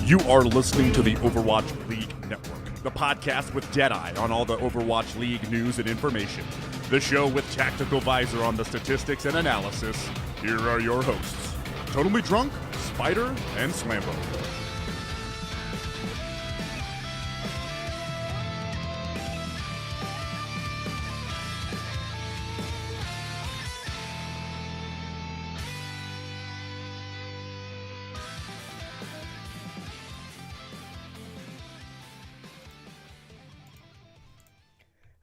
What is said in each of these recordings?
You are listening to the Overwatch League Network, the podcast with Deadeye on all the Overwatch League news and information. The show with Tactical Visor on the statistics and analysis. Here are your hosts, Totally Drunk, Spider, and Slambo.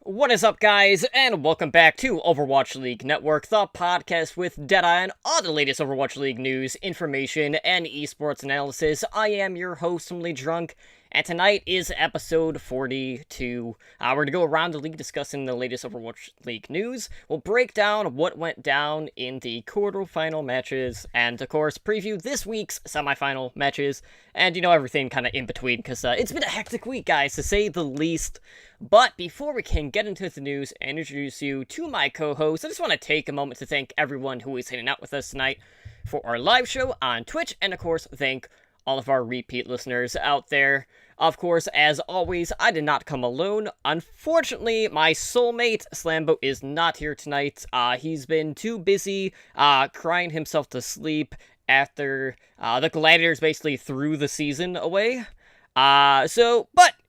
What is up, guys, and welcome back to Overwatch League Network, the podcast with Deadeye on all the latest Overwatch League news, information, and esports analysis. I am your host, Totally Drunk, and tonight is episode 42. We're going to go around the league discussing the latest Overwatch League news. We'll break down what went down in the quarterfinal matches, and of course, preview this week's semifinal matches, and everything kind of in between, because it's been a hectic week, guys, to say the least. But before we can get into the news and introduce you to my co-host, I just want to take a moment to thank everyone who is hanging out with us tonight for our live show on Twitch, and of course, thank all of our repeat listeners out there. Of course, as always, I did not come alone. Unfortunately, my soulmate, Slambo, is not here tonight. He's been too busy crying himself to sleep after the Gladiators basically threw the season away. But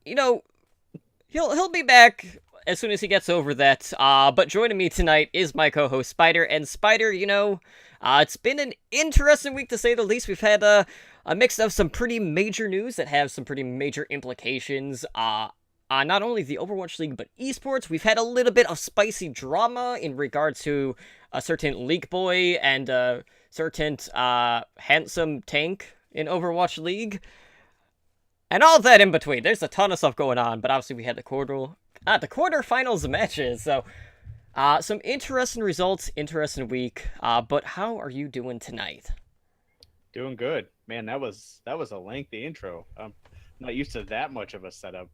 he'll be back as soon as he gets over that. But joining me tonight is my co-host, Spider. And Spider, it's been an interesting week to say the least. We've had a mix of some pretty major news that have some pretty major implications on not only the Overwatch League, but esports. We've had a little bit of spicy drama in regards to a certain League Boy and a certain handsome tank in Overwatch League. And all that in between. There's a ton of stuff going on, but obviously we had the quarterfinals matches. So, some interesting results, interesting week. But how are you doing tonight? Doing good, man. That was a lengthy intro. I'm not used to that much of a setup,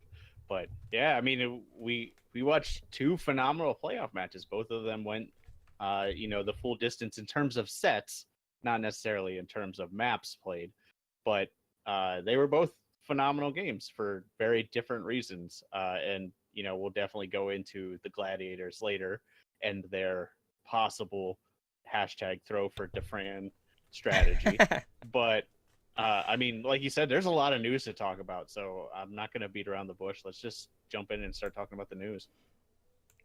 but yeah, I mean, we watched two phenomenal playoff matches. Both of them went, the full distance in terms of sets, not necessarily in terms of maps played, but they were both phenomenal games for very different reasons. And we'll definitely go into the Gladiators later and their possible hashtag throw for Defran strategy. But I mean, like you said, there's a lot of news to talk about, so I'm not going to beat around the bush. Let's just jump in and start talking about the news.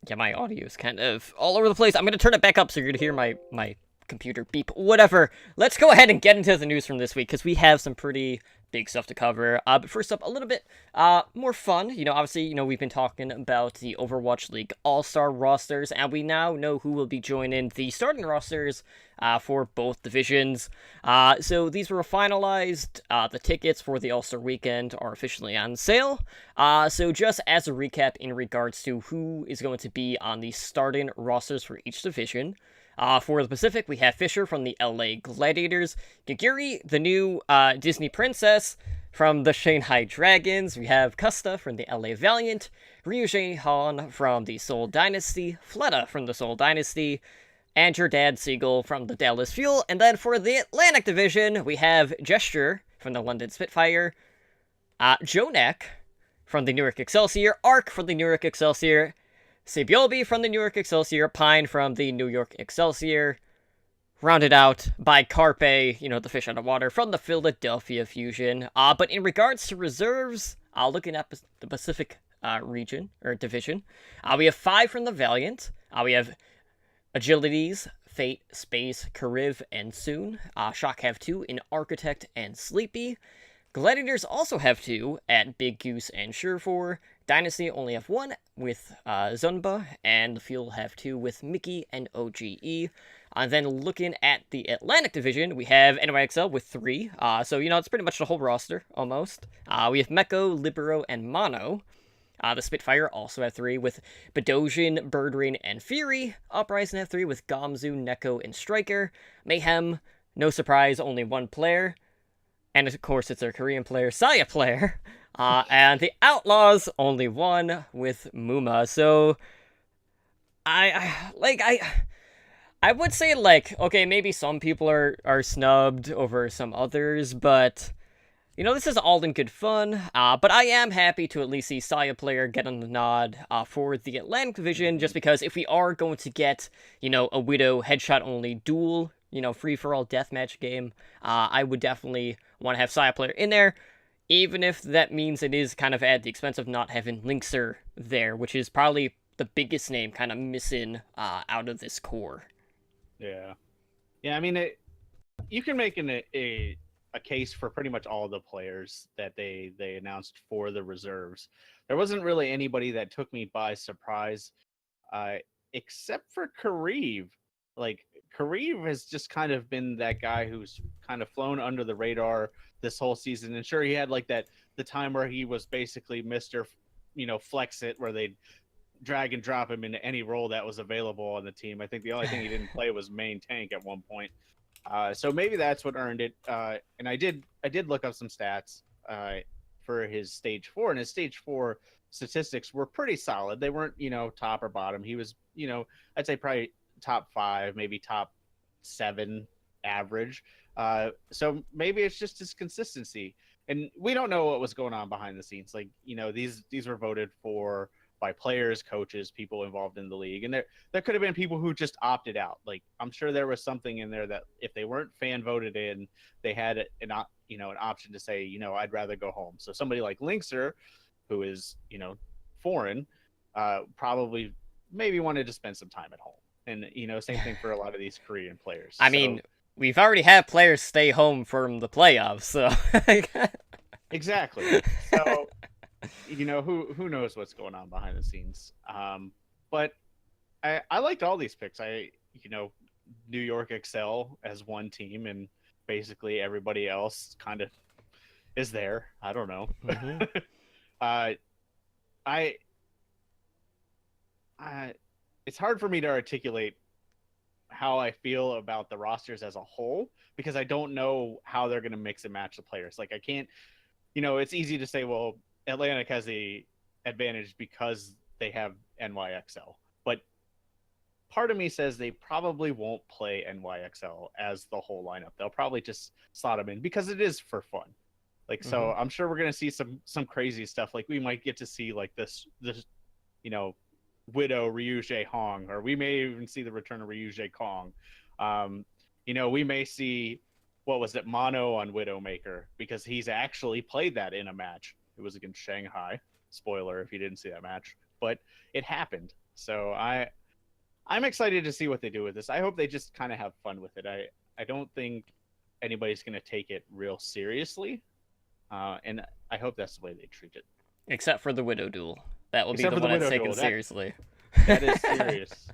Yeah, my audio is kind of all over the place. I'm going to turn it back up so you're going to hear my computer beep. Whatever. Let's go ahead and get into the news from this week, because we have some pretty big stuff to cover. But first up, a little bit more fun. Obviously, we've been talking about the Overwatch League All-Star rosters, and we now know who will be joining the starting rosters for both divisions. So these were finalized. The tickets for the All-Star weekend are officially on sale. So just as a recap in regards to who is going to be on the starting rosters for each division. For the Pacific, we have Fisher from the LA Gladiators, Gagiri, the new Disney princess from the Shanghai Dragons, we have Custa from the LA Valiant, Ryujin Han from the Seoul Dynasty, Fleta from the Seoul Dynasty, and your dad Siegel from the Dallas Fuel. And then for the Atlantic Division, we have Gesture from the London Spitfire, Jonak from the Newark Excelsior, Arc from the Newark Excelsior, Sebiobi from the New York Excelsior, Pine from the New York Excelsior, rounded out by Carpe, the fish out of water, from the Philadelphia Fusion. But in regards to reserves, looking at the Pacific region, or division, we have 5 from the Valiant. We have Agilities, Fate, Space, Kariv, and Soon. Shock have 2 in Architect and Sleepy. Gladiators also have 2 at Big Goose and Surefour. Dynasty only have 1 with Zunba, and the Field have 2 with Mickey and OGE. And then looking at the Atlantic Division, we have NYXL with 3. So, it's pretty much the whole roster, almost. We have Meko, Libero, and Mono. The Spitfire also have 3 with Bedosian, Birdring, and Fury. Uprising have 3 with Gamzu, Neko, and Striker. Mayhem, no surprise, only 1 player. And of course, it's our Korean player, Saya player. And the Outlaws, only 1 with Muma. So, I would say, okay, maybe some people are snubbed over some others, but This is all in good fun, but I am happy to at least see Saya player get on the nod for the Atlantic Division, just because if we are going to get, a Widow headshot-only duel, free-for-all deathmatch game, I would definitely want to have Saya player in there, even if that means it is kind of at the expense of not having Linkser there, which is probably the biggest name kind of missing out of this core. Yeah. Yeah, I mean, you can make a case for pretty much all the players that they announced for the reserves. There wasn't really anybody that took me by surprise, except for Kareev. Like, Kareev has just kind of been that guy who's kind of flown under the radar this whole season. And sure, he had like the time where he was basically Mr. Flex it, where they'd drag and drop him into any role that was available on the team. I think the only thing he didn't play was main tank at one point. So maybe that's what earned it. And I did look up some stats for his stage 4, and his stage 4 statistics were pretty solid. They weren't, top or bottom. He was, I'd say probably top 5, maybe top 7 average. So maybe it's just his consistency. And we don't know what was going on behind the scenes. Like, these were voted for by players, coaches, people involved in the league. And there could have been people who just opted out. Like, I'm sure there was something in there that if they weren't fan voted in, they had an option to say, I'd rather go home. So somebody like Linkser, who is, foreign, probably maybe wanted to spend some time at home. And, same thing for a lot of these Korean players. I mean, we've already had players stay home from the playoffs, so. Exactly. So, who knows what's going on behind the scenes. But I liked all these picks. New York Excel as one team, and basically everybody else kind of is there. I don't know. Mm-hmm. It's hard for me to articulate how I feel about the rosters as a whole, because I don't know how they're going to mix and match the players. Like, I can't, it's easy to say, well, Atlantic has the advantage because they have NYXL, but part of me says they probably won't play NYXL as the whole lineup. They'll probably just slot them in because it is for fun. Like, so I'm sure we're going to see some crazy stuff. Like, we might get to see like this, Widow Ryuji Hong, or we may even see the return of Ryuji Kong. We may see, what was it, Mono on Widowmaker, because he's actually played that in a match. It was against Shanghai. Spoiler if you didn't see that match, but it happened. So I'm excited to see what they do with this. I hope they just kind of have fun with it. I don't think anybody's going to take it real seriously, and I hope that's the way they treat it. Except for the Widow duel. That will be the one that's taken seriously. That is serious.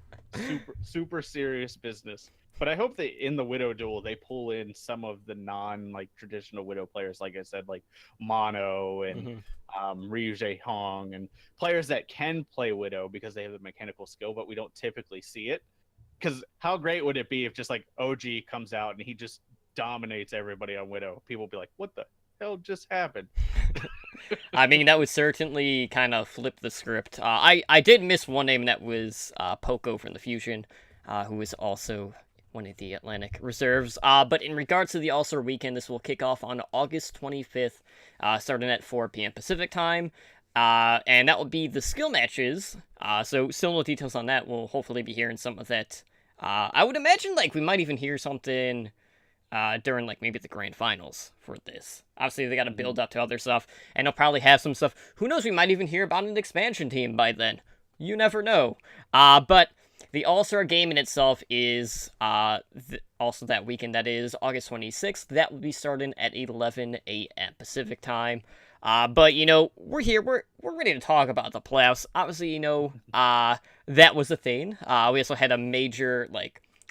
Super serious business. But I hope that in the Widow duel, they pull in some of the traditional Widow players, like I said, like Mono and Ryuji Hong, and players that can play Widow because they have the mechanical skill, but we don't typically see it. Because how great would it be if just like OG comes out and he just dominates everybody on Widow? People will be like, what the hell just happened? I mean, that would certainly kind of flip the script. I did miss one name, that was Poco from the Fusion, who was also one of the Atlantic reserves. But in regards to the All-Star Weekend, this will kick off on August 25th, starting at 4 p.m. Pacific time. And that will be the skill matches. So still no details on that. We'll hopefully be hearing some of that. I would imagine we might even hear something during maybe the grand finals for this. Obviously, they got to build up to other stuff, and they'll probably have some stuff. Who knows? We might even hear about an expansion team by then. You never know. But the All-Star game in itself is also that weekend. That is August 26th. That will be starting at 11 a.m. Pacific time. But we're here. We're ready to talk about the playoffs. Obviously, that was a thing. We also had a major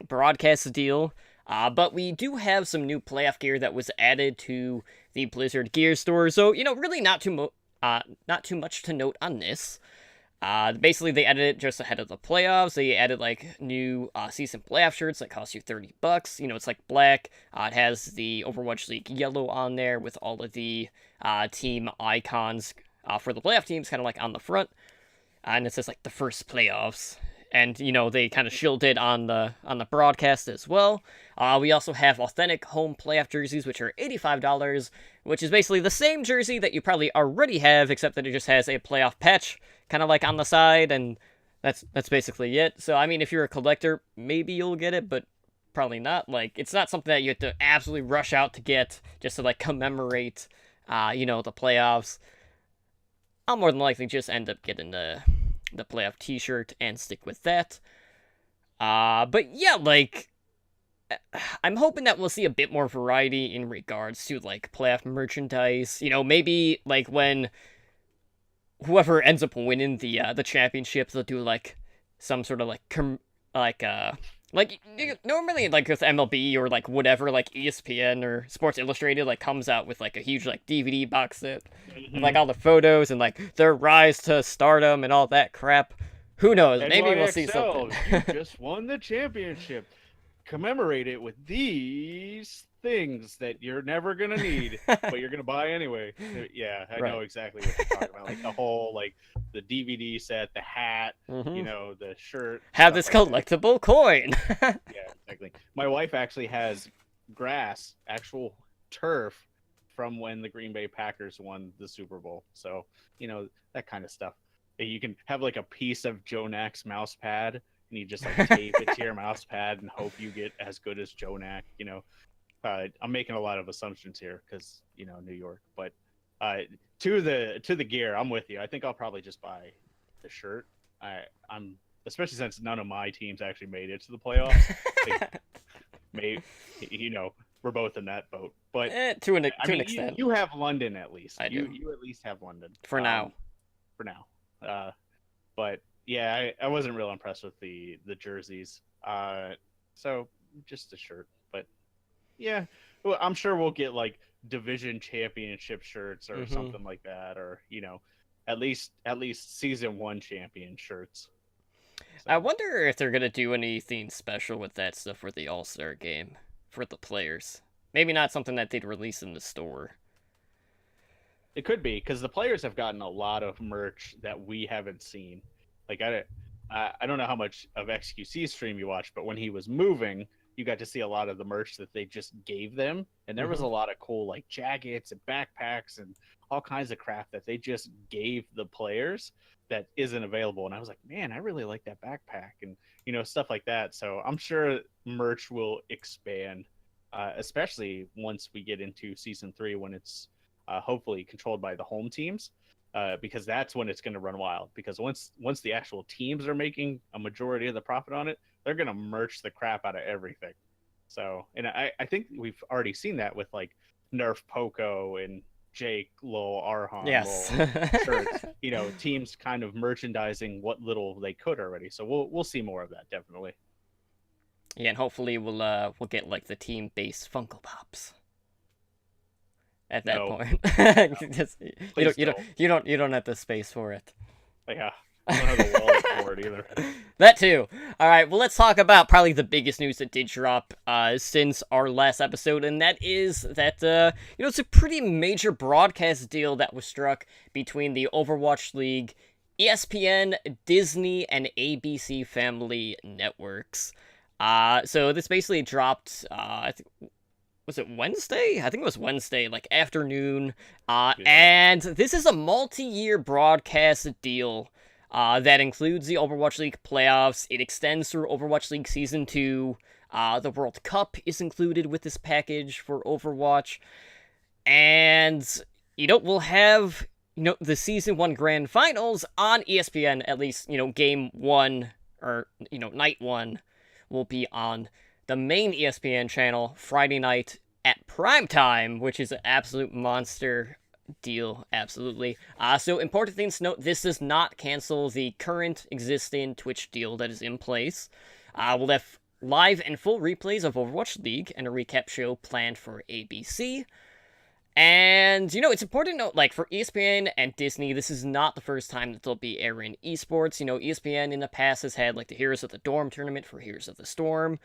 broadcast deal. But we do have some new playoff gear that was added to the Blizzard gear store. So, really not too much to note on this. Basically, they added it just ahead of the playoffs. They added new season playoff shirts that cost you $30. It's black. It has the Overwatch League yellow on there with all of the team icons for the playoff teams, kind of on the front. And it says the first playoffs and they kind of shielded on the broadcast as well. We also have authentic home playoff jerseys, which are $85, which is basically the same jersey that you probably already have, except that it just has a playoff patch, kind of like on the side, and that's basically it. So I mean, if you're a collector, maybe you'll get it, but probably not. Like, it's not something that you have to absolutely rush out to get just to like commemorate, the playoffs. I'll more than likely just end up getting the playoff T-shirt and stick with that. But yeah, like, I'm hoping that we'll see a bit more variety in regards to like playoff merchandise. Maybe like when whoever ends up winning the championship, they'll do like some sort of like normally like with MLB or like whatever, like ESPN or Sports Illustrated like comes out with like a huge like DVD box set with like all the photos and like their rise to stardom and all that crap. Who knows? Maybe we'll see something. You just won the championship. Commemorate it with these things that you're never gonna need, but you're gonna buy anyway. Yeah, I know exactly what you're talking about. Like the whole, like the DVD set, the hat, the shirt. Have this collectible coin. Yeah, exactly. My wife actually has grass, actual turf, from when the Green Bay Packers won the Super Bowl. So that kind of stuff. You can have like a piece of Joe Knack's mouse pad, and you just like tape it to your mouse pad and hope you get as good as Joe Knack. I'm making a lot of assumptions here because New York, but to the gear, I'm with you. I think I'll probably just buy the shirt. I'm especially since none of my teams actually made it to the playoffs. Maybe we're both in that boat, but to an extent, you have London at least. I do. You at least have London for now. But yeah, I wasn't real impressed with the jerseys. So just a shirt. But yeah, well, I'm sure we'll get like division championship shirts or something like that, or at least season 1 champion shirts. So. I wonder if they're gonna do anything special with that stuff for the All-Star game for the players. Maybe not something that they'd release in the store. It could be, because the players have gotten a lot of merch that we haven't seen. Like I don't know how much of XQC's stream you watched, but when he was moving, you got to see a lot of the merch that they just gave them, and there was a lot of cool like jackets and backpacks and all kinds of crap that they just gave the players that isn't available. And I was like, man, I really like that backpack, and stuff like that. So I'm sure merch will expand, especially once we get into season 3 when it's hopefully controlled by the home teams, because that's when it's going to run wild. Because once the actual teams are making a majority of the profit on it, they're going to merch the crap out of everything. So, and I think we've already seen that with like Nerf Poco and Jake Lowell Arhan shirts. Teams kind of merchandising what little they could already. So we'll see more of that, definitely. Yeah, and hopefully we'll get like the team-based Funko Pops. At that point, you don't have the space for it. Yeah, I don't have the wallet for it either. That too. All right, well, let's talk about probably the biggest news that did drop since our last episode, and that is that it's a pretty major broadcast deal that was struck between the Overwatch League, ESPN, Disney, and ABC Family Networks. So this basically dropped. Was it Wednesday? I think it was Wednesday, like afternoon. And this is a multi-year broadcast deal that includes the Overwatch League playoffs. It extends through Overwatch League Season 2. The World Cup is included with this package for Overwatch. And, we'll have, the Season 1 Grand Finals on ESPN, at least, Game 1, or, Night 1 will be on the main ESPN channel Friday night at prime time, which is an absolute monster deal, absolutely. So important things to note, this does not cancel the current existing Twitch deal that is in place. We'll have live and full replays of Overwatch League and a recap show planned for ABC. And, it's important to note, like, for ESPN and Disney, this is not the first time that they'll be airing esports. ESPN in the past has had, like, the Heroes of the Dorm tournament for Heroes of the Storm.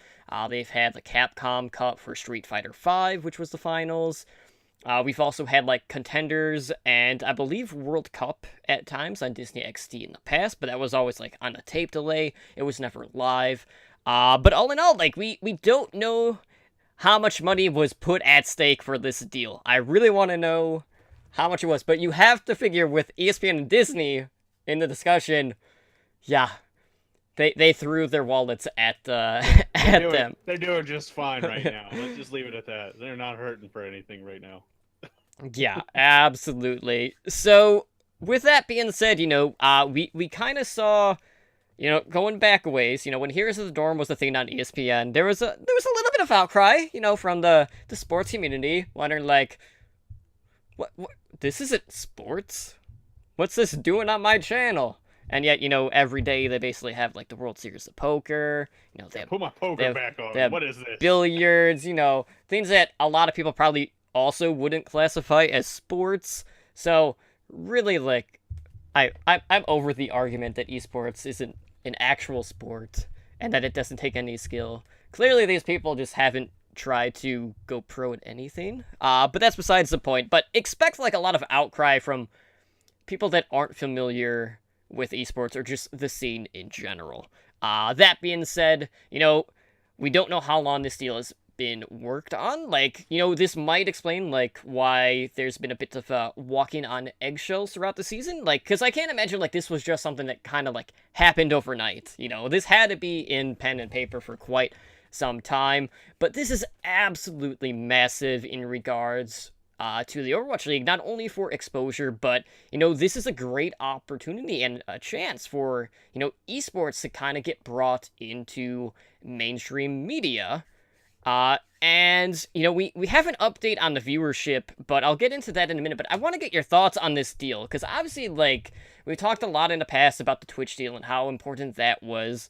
They've had the Capcom Cup for Street Fighter V, which was the finals. We've also had like Contenders and I believe World Cup at times on Disney XD in the past, but that was always like on a tape delay. It was never live. But all in all, like we don't know how much money was put at stake for this deal. I really want to know how much it was, but you have to figure with ESPN and Disney in the discussion, yeah, they threw their wallets at them. They're doing just fine right now. Let's just leave it at that. They're not hurting for anything right now. Yeah, absolutely. So, with that being said, we kind of saw, going back a ways, when Heroes of the Dorm was a thing on ESPN, there was a little bit of outcry, from the sports community, wondering like, what this isn't sports. What's this doing on my channel? And yet, every day they basically have like the World Series of Poker. They have, Put my poker back on. they have What is this? billiards. Things that a lot of people probably also wouldn't classify as sports. So really, like, I'm over the argument that esports isn't an actual sport and that it doesn't take any skill. Clearly, these people just haven't tried to go pro at anything. But that's besides the point. But expect like a lot of outcry from people that aren't familiar with esports or just the scene in general. That being said, we don't know how long this deal has been worked on. Like, this might explain, like, why there's been a bit of walking on eggshells throughout the season. Like, because I can't imagine, like, this was just something that kind of, like, happened overnight. This had to be in pen and paper for quite some time. But this is absolutely massive in regards to the Overwatch League, not only for exposure, but, this is a great opportunity and a chance for, esports to kind of get brought into mainstream media. And, we have an update on the viewership, but I'll get into that in a minute. But I want to get your thoughts on this deal, because obviously, like, we talked a lot in the past about the Twitch deal and how important that was.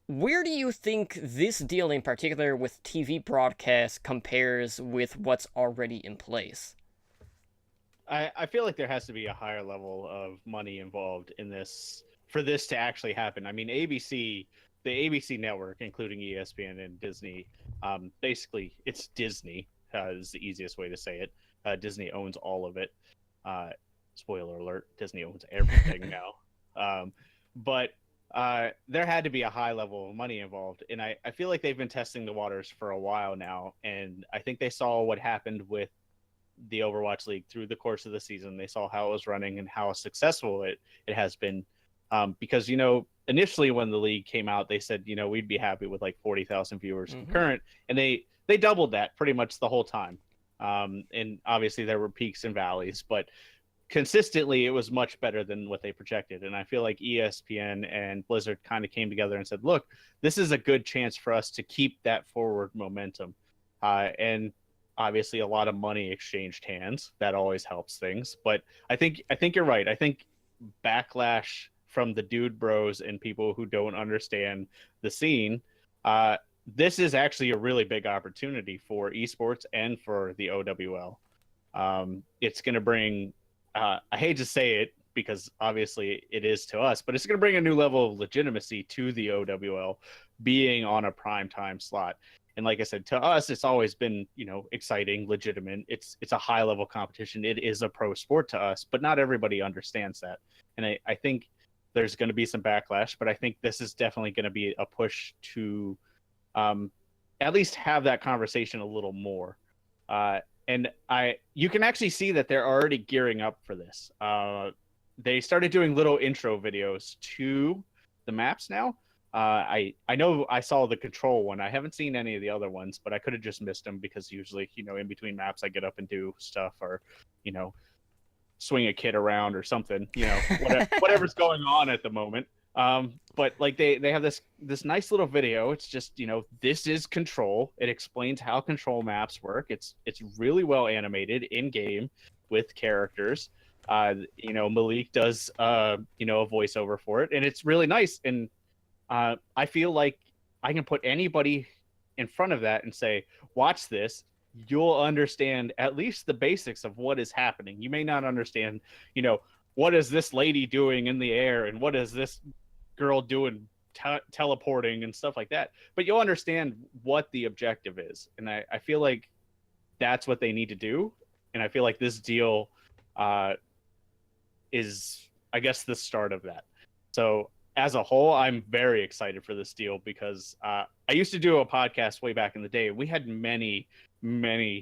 Where do you think this deal in particular with TV broadcast compares with what's already in place? I feel like there has to be a higher level of money involved in this for this to actually happen. I mean, the ABC network, including ESPN and Disney, basically it's Disney is the easiest way to say it. Disney owns all of it. Spoiler alert: Disney owns everything now. But there had to be a high level of money involved, and I feel like they've been testing the waters for a while now, and I think they saw what happened with the Overwatch League through the course of the season. They saw how it was running and how successful it has been, because initially when the league came out, they said we'd be happy with like 40,000 viewers concurrent, and they doubled that pretty much the whole time, and obviously there were peaks and valleys, but consistently it was much better than what they projected. And I feel like ESPN and Blizzard kind of came together and said, look, this is a good chance for us to keep that forward momentum. And obviously a lot of money exchanged hands. That always helps things. But I think you're right. I think backlash from the dude bros and people who don't understand the scene, this is actually a really big opportunity for esports and for the OWL. It's going to bring I hate to say it because obviously it is to us, but it's going to bring a new level of legitimacy to the OWL being on a primetime slot. And like I said, to us, it's always been, exciting, legitimate. It's a high level competition. It is a pro sport to us, but not everybody understands that. And I think there's going to be some backlash, but I think this is definitely going to be a push to at least have that conversation a little more. And you can actually see that they're already gearing up for this. They started doing little intro videos to the maps now. I know I saw the control one. I haven't seen any of the other ones, but I could have just missed them because usually, in between maps, I get up and do stuff or, swing a kid around or something, whatever's going on at the moment. But like they have this nice little video. It's just, this is Control. It explains how Control maps work. It's really well animated in game with characters. Malik does a voiceover for it, and it's really nice. And I feel like I can put anybody in front of that and say, watch this. You'll understand at least the basics of what is happening. You may not understand, what is this lady doing in the air and what is this girl doing teleporting and stuff like that, but you'll understand what the objective is. And I feel like that's what they need to do. and I feel like this deal is, I guess, the start of that. So as a whole, I'm very excited for this deal because I used to do a podcast way back in the day. We had many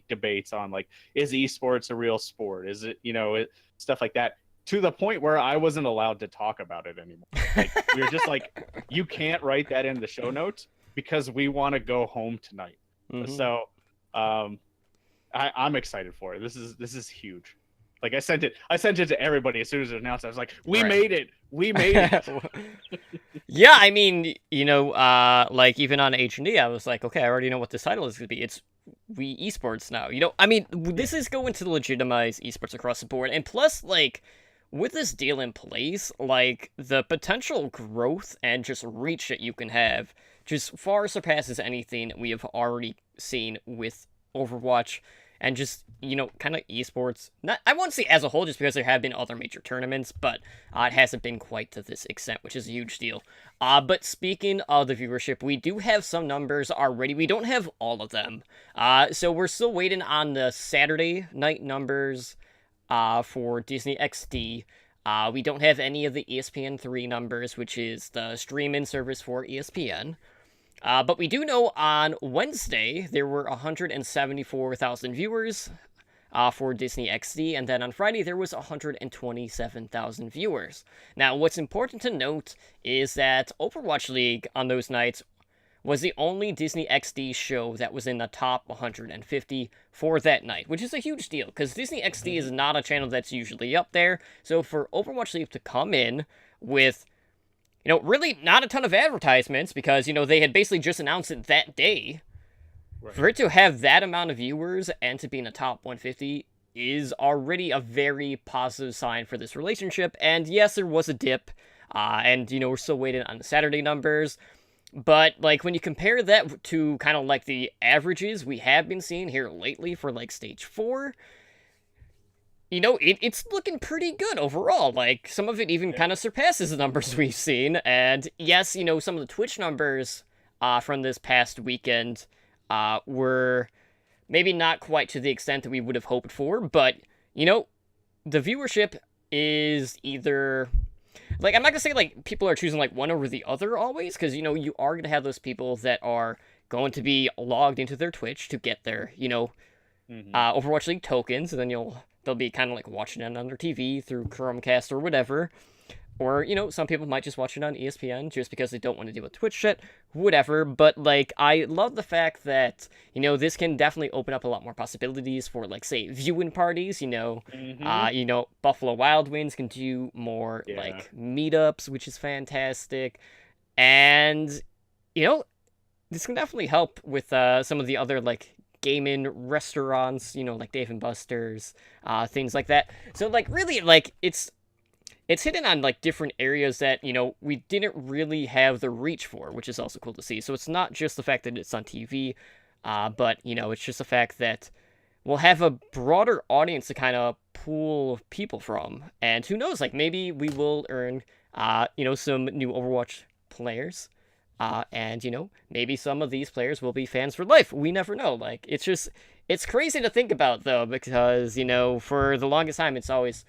debates on, like, is esports a real sport? Is it, stuff like that, to the point where I wasn't allowed to talk about it anymore. Like, we were just like, you can't write that in the show notes because we want to go home tonight. Mhm. So I'm excited for it. This is huge. Like, I sent it to everybody as soon as it was announced. I was like, we Right. made it. We made it. Yeah, I mean, like even on H&D, I was like, okay, I already know what this title is going to be. It's We Esports now. I mean, this is going to legitimize esports across the board. And plus, like, with this deal in place, like, the potential growth and just reach that you can have just far surpasses anything we have already seen with Overwatch. And just, kind of esports, not, I won't say as a whole, just because there have been other major tournaments, but it hasn't been quite to this extent, which is a huge deal. But speaking of the viewership, we do have some numbers already. We don't have all of them. So we're still waiting on the Saturday night numbers for Disney XD. We don't have any of the ESPN3 numbers, which is the streaming service for ESPN. But we do know on Wednesday there were 174,000 viewers for Disney XD, and then on Friday there was 127,000 viewers. Now, what's important to note is that Overwatch League on those nights was the only Disney XD show that was in the top 150 for that night, which is a huge deal, because Disney XD is not a channel that's usually up there, so for Overwatch League to come in with really not a ton of advertisements, because, they had basically just announced it that day. Right. For it to have that amount of viewers and to be in the top 150 is already a very positive sign for this relationship. And yes, there was a dip, and, we're still waiting on the Saturday numbers. But, like, when you compare that to kind of, like, the averages we have been seeing here lately for, like, Stage 4... it's looking pretty good overall. Like, some of it even kind of surpasses the numbers we've seen. And yes, some of the Twitch numbers from this past weekend were maybe not quite to the extent that we would have hoped for. But, the viewership is either... Like, I'm not going to say, like, people are choosing, like, one over the other always. Because, you are going to have those people that are going to be logged into their Twitch to get their, Overwatch League tokens. And then they'll be kind of like watching it on their TV through Chromecast or whatever. Or, some people might just watch it on ESPN just because they don't want to deal with Twitch shit, whatever. But, like, I love the fact that, this can definitely open up a lot more possibilities for, like, say, viewing parties, Buffalo Wild Wings can do more, like, meetups, which is fantastic. And, this can definitely help with some of the other, like, gaming restaurants, like Dave and Buster's, things like that. So, like, really, like, it's hitting on, like, different areas that, we didn't really have the reach for, which is also cool to see. So it's not just the fact that it's on TV, but, it's just the fact that we'll have a broader audience to kind of pool people from. And who knows, like, maybe we will earn, some new Overwatch players. And, maybe some of these players will be fans for life. We never know. Like, it's crazy to think about, though, because, for the longest time, it's always,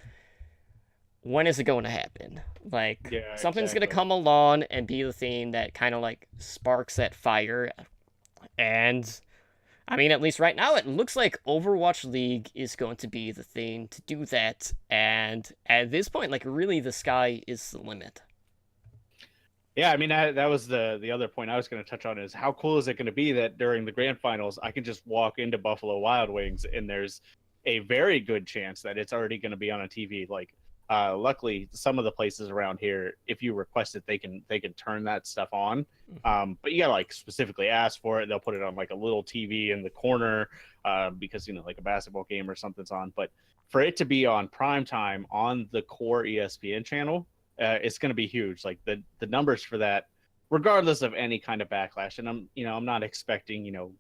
when is it going to happen? Like, something's going to come along and be the thing that kind of, like, sparks that fire. And, I mean, at least right now, it looks like Overwatch League is going to be the thing to do that. And at this point, like, really, the sky is the limit. Yeah, I mean, that was the other point I was going to touch on, is how cool is it going to be that during the grand finals, I can just walk into Buffalo Wild Wings and there's a very good chance that it's already going to be on a TV. Like, luckily, some of the places around here, if you request it, they can turn that stuff on. But you got to, like, specifically ask for it. They'll put it on, like, a little TV in the corner because, like, a basketball game or something's on. But for it to be on prime time on the core ESPN channel, it's going to be huge. Like, the numbers for that, regardless of any kind of backlash. And I'm not expecting,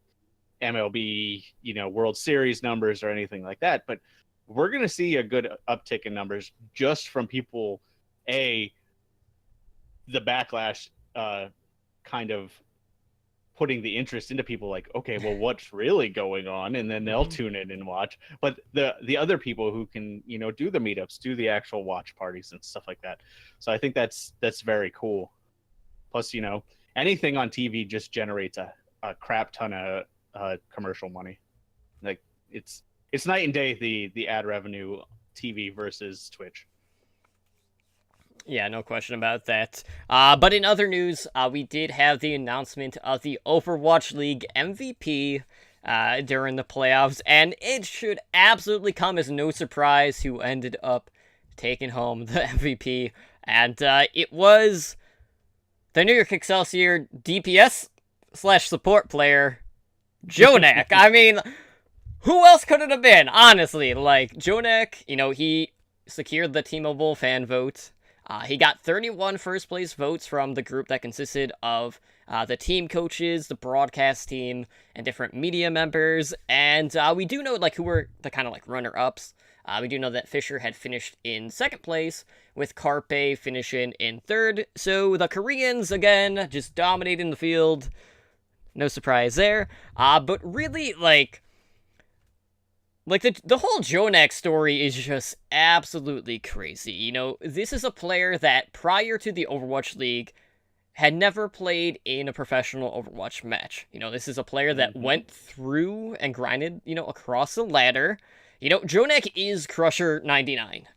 MLB, World Series numbers or anything like that, but we're going to see a good uptick in numbers just from people, the backlash kind of putting the interest into people like, okay, well, what's really going on? And then they'll tune in and watch. But the other people who can, do the meetups, do the actual watch parties and stuff like that. So I think that's very cool. Plus, anything on TV just generates a crap ton of commercial money. Like it's night and day, the ad revenue TV versus Twitch. Yeah, no question about that. But in other news, we did have the announcement of the Overwatch League MVP during the playoffs, and it should absolutely come as no surprise who ended up taking home the MVP. And it was the New York Excelsior DPS/support player, Jonak. I mean, who else could it have been? Honestly, like, Jonak, he secured the T-Mobile fan vote. He got 31 first place votes from the group that consisted of the team coaches, the broadcast team, and different media members. And we do know who were the kind of runner-ups. We do know that Fisher had finished in second place, with Carpe finishing in third. So the Koreans, again, just dominating the field. No surprise there. But really, the whole Jonak story is just absolutely crazy. This is a player that, prior to the Overwatch League, had never played in a professional Overwatch match. This is a player that went through and grinded, across the ladder. Jonak is Crusher 99.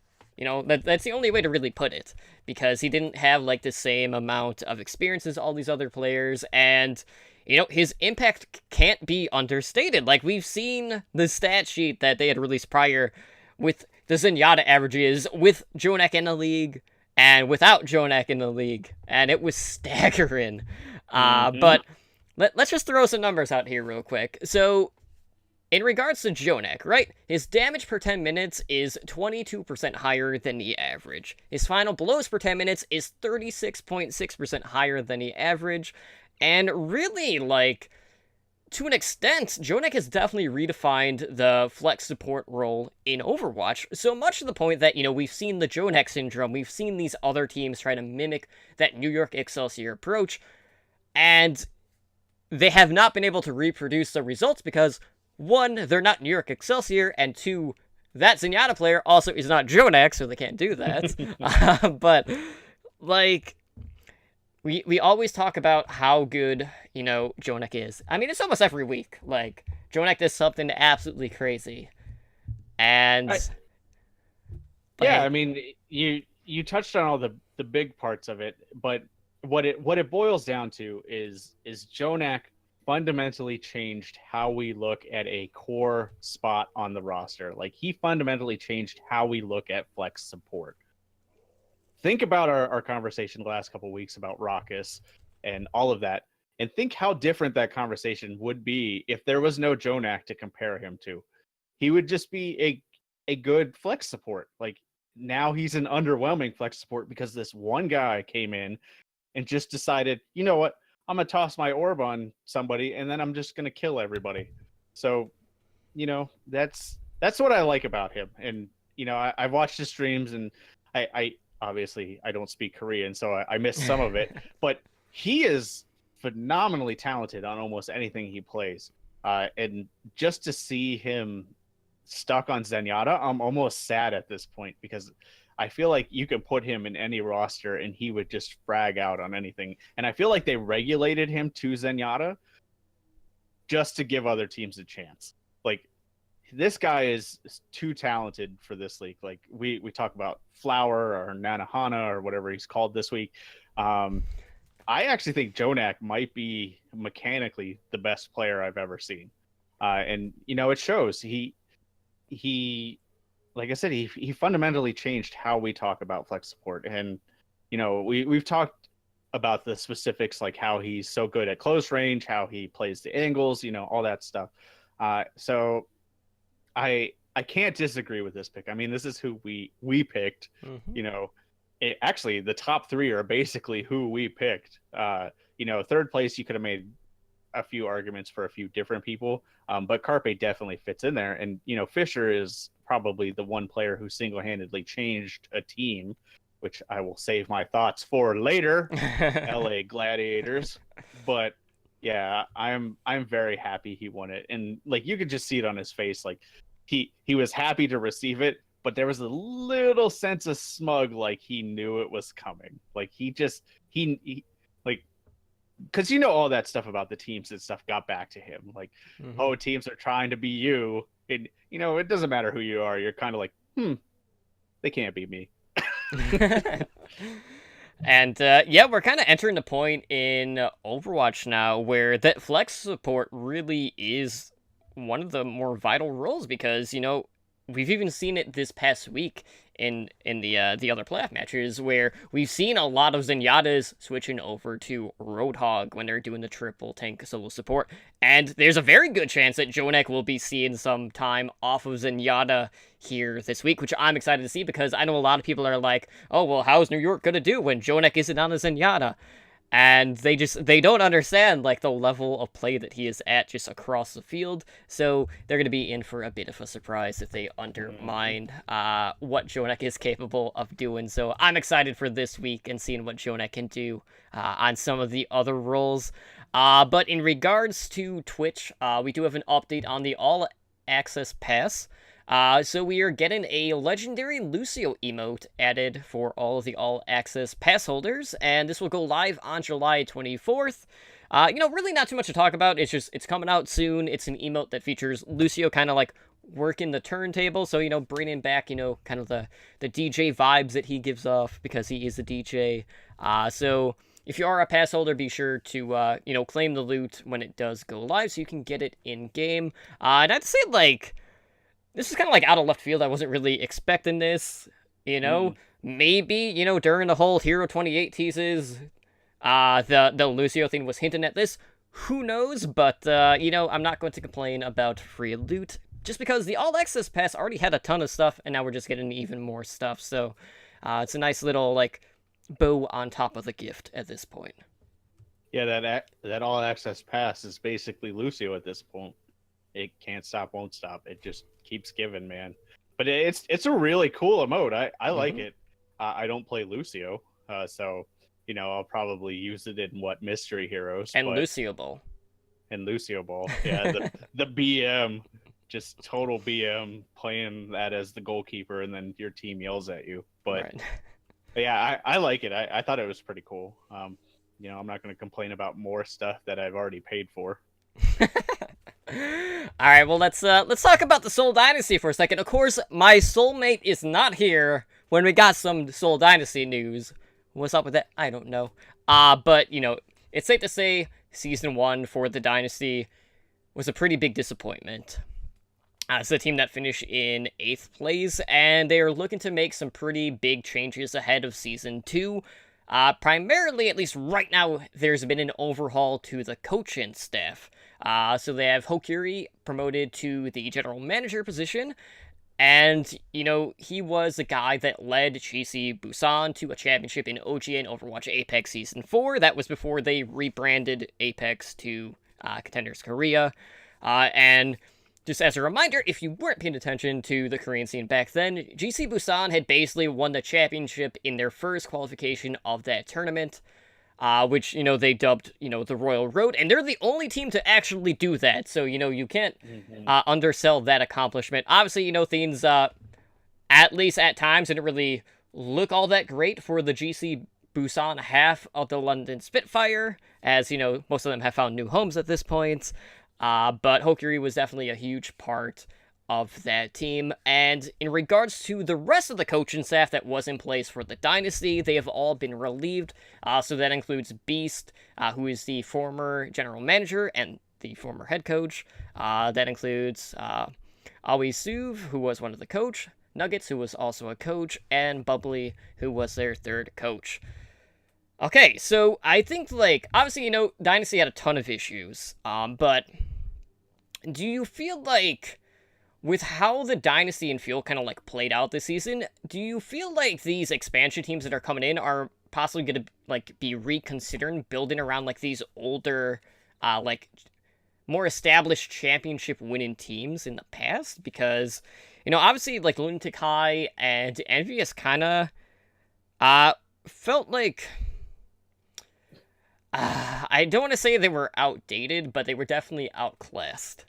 That's the only way to really put it, because he didn't have, the same amount of experience as all these other players, and his impact can't be understated. We've seen the stat sheet that they had released prior with the Zenyatta averages, with Jonak in the league, and without Jonak in the league, and it was staggering. But let's just throw some numbers out here real quick. So, in regards to Jonak, right, his damage per 10 minutes is 22% higher than the average. His final blows per 10 minutes is 36.6% higher than the average. And really, to an extent, Jonak has definitely redefined the flex support role in Overwatch, so much to the point that, we've seen the Jonak syndrome, we've seen these other teams try to mimic that New York Excelsior approach, and they have not been able to reproduce the results because, one, they're not New York Excelsior, and two, that Zenyatta player also is not Jonak, so they can't do that. But, We always talk about how good, Jonak is. I mean, it's almost every week. Jonak does something absolutely crazy. And... I mean, you touched on all the big parts of it, but what it boils down to is Jonak fundamentally changed how we look at a core spot on the roster. He fundamentally changed how we look at flex support. Think about our conversation the last couple of weeks about Raucus and all of that, and think how different that conversation would be if there was no Jonak to compare him to. He would just be a good flex support. Now he's an underwhelming flex support because this one guy came in and just decided, you know what, I'm going to toss my orb on somebody and then I'm just going to kill everybody. So, that's what I like about him. And, I've watched his streams, and I obviously, I don't speak Korean, so I missed some of it. But he is phenomenally talented on almost anything he plays. And just to see him stuck on Zenyatta, I'm almost sad at this point, because I feel like you could put him in any roster and he would just frag out on anything. And I feel like they regulated him to Zenyatta just to give other teams a chance. This guy is too talented for this league. We talk about Flower or Nanahana or whatever he's called this week. I actually think Jonak might be mechanically the best player I've ever seen. And, it shows. He like I said, he fundamentally changed how we talk about flex support. And, we've talked about the specifics, how he's so good at close range, how he plays the angles, all that stuff. So I can't disagree with this pick. I mean, this is who we picked. Actually, the top three are basically who we picked. Third place, you could have made a few arguments for a few different people, but Carpe definitely fits in there. And Fisher is probably the one player who single-handedly changed a team, which I will save my thoughts for later. LA Gladiators. But Yeah, I'm very happy he won it, and like you could just see it on his face. Like he was happy to receive it, but there was a little sense of smug, like he knew it was coming. Like he like because you know all that stuff about the teams and stuff got back to him. Like, oh, teams are trying to be you, and it doesn't matter who you are. You're kind of like, they can't be me. And yeah, we're kind of entering the point in Overwatch now where that flex support really is one of the more vital roles because we've even seen it this past week in the other playoff matches where we've seen a lot of Zenyatta's switching over to Roadhog when they're doing the triple tank solo support, and there's a very good chance that Jonek will be seeing some time off of Zenyatta here this week, which I'm excited to see because I know a lot of people are like, oh well, how's New York gonna do when Jonek isn't on a Zenyatta? And they don't understand like the level of play that he is at just across the field, so they're going to be in for a bit of a surprise if they undermine what Jonek is capable of doing. So I'm excited for this week and seeing what Jonek can do on some of the other roles. But in regards to Twitch, we do have an update on the All Access Pass. So we are getting a legendary Lucio emote added for all of the All Access Pass holders, and this will go live on July 24th. Really not too much to talk about. It's coming out soon. It's an emote that features Lucio kind of like working the turntable, so bringing back kind of the DJ vibes that he gives off because he is a DJ. So if you are a pass holder, be sure to claim the loot when it does go live, so you can get it in game. And I'd say like, this is kind of like out of left field. I wasn't really expecting this, Maybe, during the whole Hero 28 teases, the Lucio thing was hinting at this. Who knows? But, I'm not going to complain about free loot, just because the All Access Pass already had a ton of stuff, and now we're just getting even more stuff. So, it's a nice little, like, bow on top of the gift at this point. Yeah, that All Access Pass is basically Lucio at this point. It can't stop, won't stop. It just keeps giving, man. But it's a really cool emote. I like it. I don't play Lucio, so I'll probably use it in Mystery Heroes and Lucio Ball. And Lucio Ball, yeah. the BM, just total BM, playing that as the goalkeeper, and then your team yells at you. But right. Yeah, I like it. I thought it was pretty cool. I'm not going to complain about more stuff that I've already paid for. All right, well let's talk about the Soul Dynasty for a second. Of course, my soulmate is not here when we got some Soul Dynasty news. What's up with that? I don't know. But it's safe to say Season 1 for the Dynasty was a pretty big disappointment. It's a team that finished in 8th place, and they are looking to make some pretty big changes ahead of Season 2. Primarily, at least right now, there's been an overhaul to the coaching staff. So they have Hokuri promoted to the general manager position, and, he was the guy that led GC Busan to a championship in OG and Overwatch Apex Season 4. That was before they rebranded Apex to Contenders Korea. And just as a reminder, if you weren't paying attention to the Korean scene back then, GC Busan had basically won the championship in their first qualification of that tournament, which, they dubbed, the Royal Road, and they're the only team to actually do that, so, you can't undersell that accomplishment. Obviously, things, at least at times, didn't really look all that great for the GC Busan half of the London Spitfire, as, most of them have found new homes at this point. But Hokuri was definitely a huge part of that team. And in regards to the rest of the coaching staff that was in place for the Dynasty, they have all been relieved. So that includes Beast, who is the former general manager and the former head coach. That includes Aoi Suv, who was one of the coach, Nuggets, who was also a coach, and Bubbly, who was their third coach. Okay, so I think, obviously, Dynasty had a ton of issues, but do you feel like, with how the Dynasty and Fuel kind of, played out this season, do you feel like these expansion teams that are coming in are possibly going to, be reconsidering building around, these older, more established championship-winning teams in the past? Because, obviously, Lunatic High and Envious kind of felt like... I don't want to say they were outdated, but they were definitely outclassed.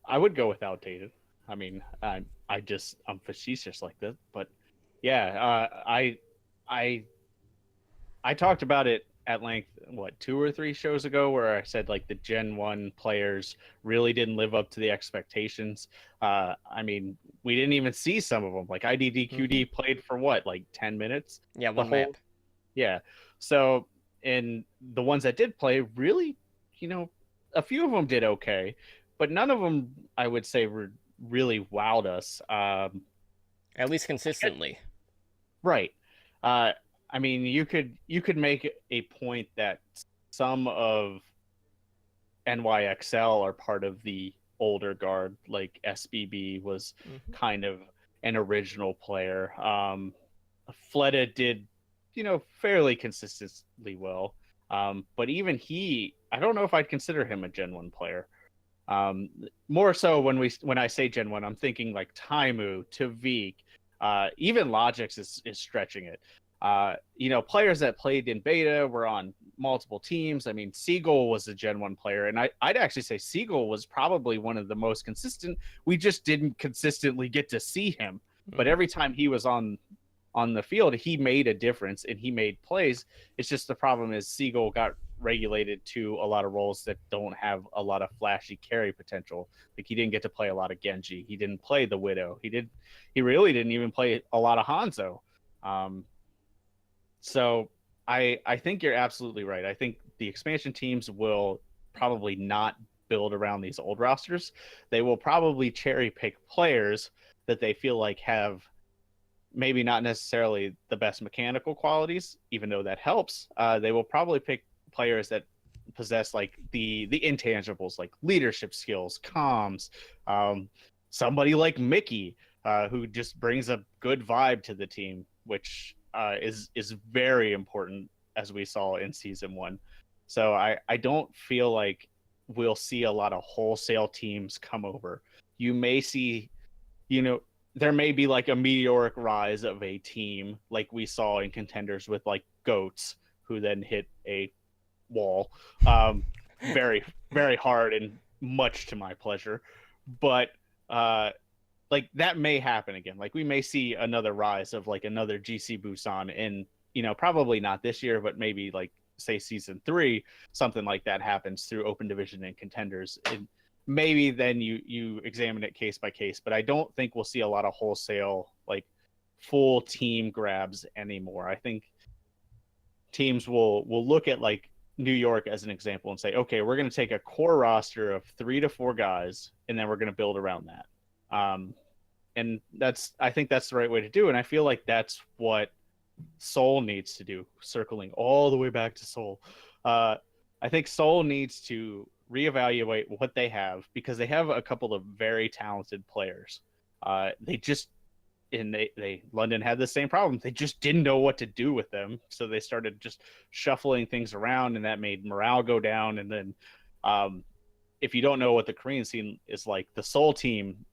I would go with outdated. I mean, I'm facetious like this, but yeah, I I talked about it at length, what, 2 or 3 shows ago, where I said like the Gen 1 players really didn't live up to the expectations. I mean, we didn't even see some of them. Like IDDQD played for what, like 10 minutes? Yeah, The one whole, map. yeah. So, and the ones that did play really, a few of them did okay, but none of them, I would say, were really wowed us. At least consistently. Right. I mean, you could make a point that some of NYXL are part of the older guard, like SBB was kind of an original player. Fleta did, fairly consistently well. But even he, I don't know if I'd consider him a Gen 1 player. More so when I say Gen 1, I'm thinking like Taimu, Tavik, even Logix is stretching it. Players that played in beta were on multiple teams. I mean, Seagull was a Gen 1 player, and I'd actually say Seagull was probably one of the most consistent. We just didn't consistently get to see him. But every time he was on the field, he made a difference and he made plays. It's just the problem is Seagull got regulated to a lot of roles that don't have a lot of flashy carry potential. Like he didn't get to play a lot of Genji. He didn't play the Widow. He really didn't even play a lot of Hanzo. So I think you're absolutely right. I think the expansion teams will probably not build around these old rosters. They will probably cherry pick players that they feel like have maybe not necessarily the best mechanical qualities, even though that helps. They will probably pick players that possess like the intangibles, like leadership skills, comms, somebody like Mickey, who just brings a good vibe to the team, which is very important, as we saw in season 1. So I don't feel like we'll see a lot of wholesale teams come over. You may see, there may be like a meteoric rise of a team like we saw in contenders with like Goats, who then hit a wall very, very hard and much to my pleasure. But like that may happen again. Like we may see another rise of like another GC Busan in, probably not this year, but maybe like say season 3, something like that happens through open division and contenders. And maybe then you examine it case by case, but I don't think we'll see a lot of wholesale like full team grabs anymore. I think teams will look at like New York as an example and say, okay, we're going to take a core roster of 3 to 4 guys, and then we're going to build around that. And I think that's the right way to do. And I feel like that's what Seoul needs to do, circling all the way back to Seoul. I think Seoul needs to reevaluate what they have, because they have a couple of very talented players. London had the same problem. They just didn't know what to do with them. So they started just shuffling things around, and that made morale go down. And then if you don't know what the Korean scene is like, the Seoul team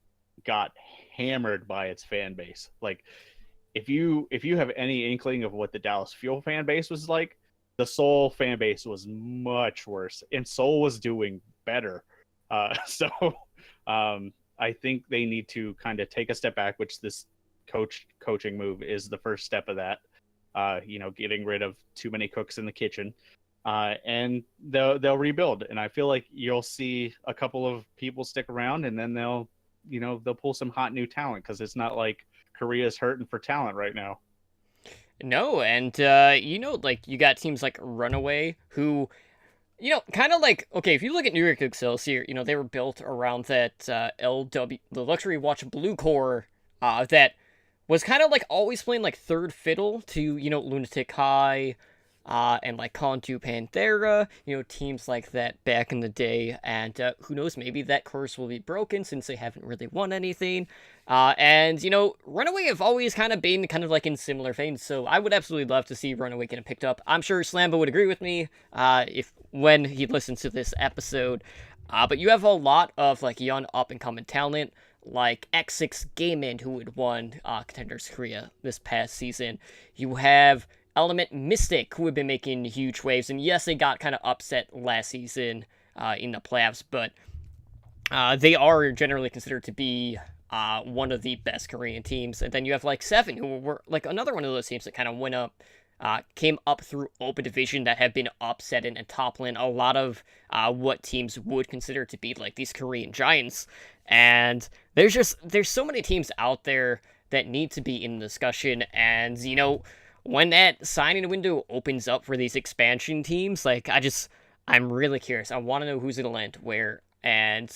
got hammered by its fan base. Like if you have any inkling of what the Dallas Fuel fan base was like, the Seoul fan base was much worse, and Seoul was doing better. So I think they need to kind of take a step back, which this coaching move is the first step of that. Getting rid of too many cooks in the kitchen, and they'll rebuild. And I feel like you'll see a couple of people stick around, and then they'll pull some hot new talent, because it's not like Korea's hurting for talent right now. No, and like you got teams like Runaway who, kind of like, okay, if you look at New York Excelsior, they were built around that LW, the Luxury Watch Blue Core, that was kind of like always playing like third fiddle to, Lunatic High, and like Contu Panthera, teams like that back in the day. And who knows, maybe that curse will be broken since they haven't really won anything. And Runaway have always kind of been kind of like in similar veins, so I would absolutely love to see Runaway getting picked up. I'm sure Slambo would agree with me when he listens to this episode. But you have a lot of like young up and coming talent, like X6 Gaiman, who had won Contenders Korea this past season. You have Element Mystic, who have been making huge waves. And yes, they got kind of upset last season in the playoffs, but they are generally considered to be one of the best Korean teams. And then you have like Seven, who were like another one of those teams that kind of went up, came up through Open Division that have been upset and toppling a lot of what teams would consider to be like these Korean giants. And there's so many teams out there that need to be in the discussion. And, you know, when that signing window opens up for these expansion teams, like, I'm really curious. I want to know who's going to land where and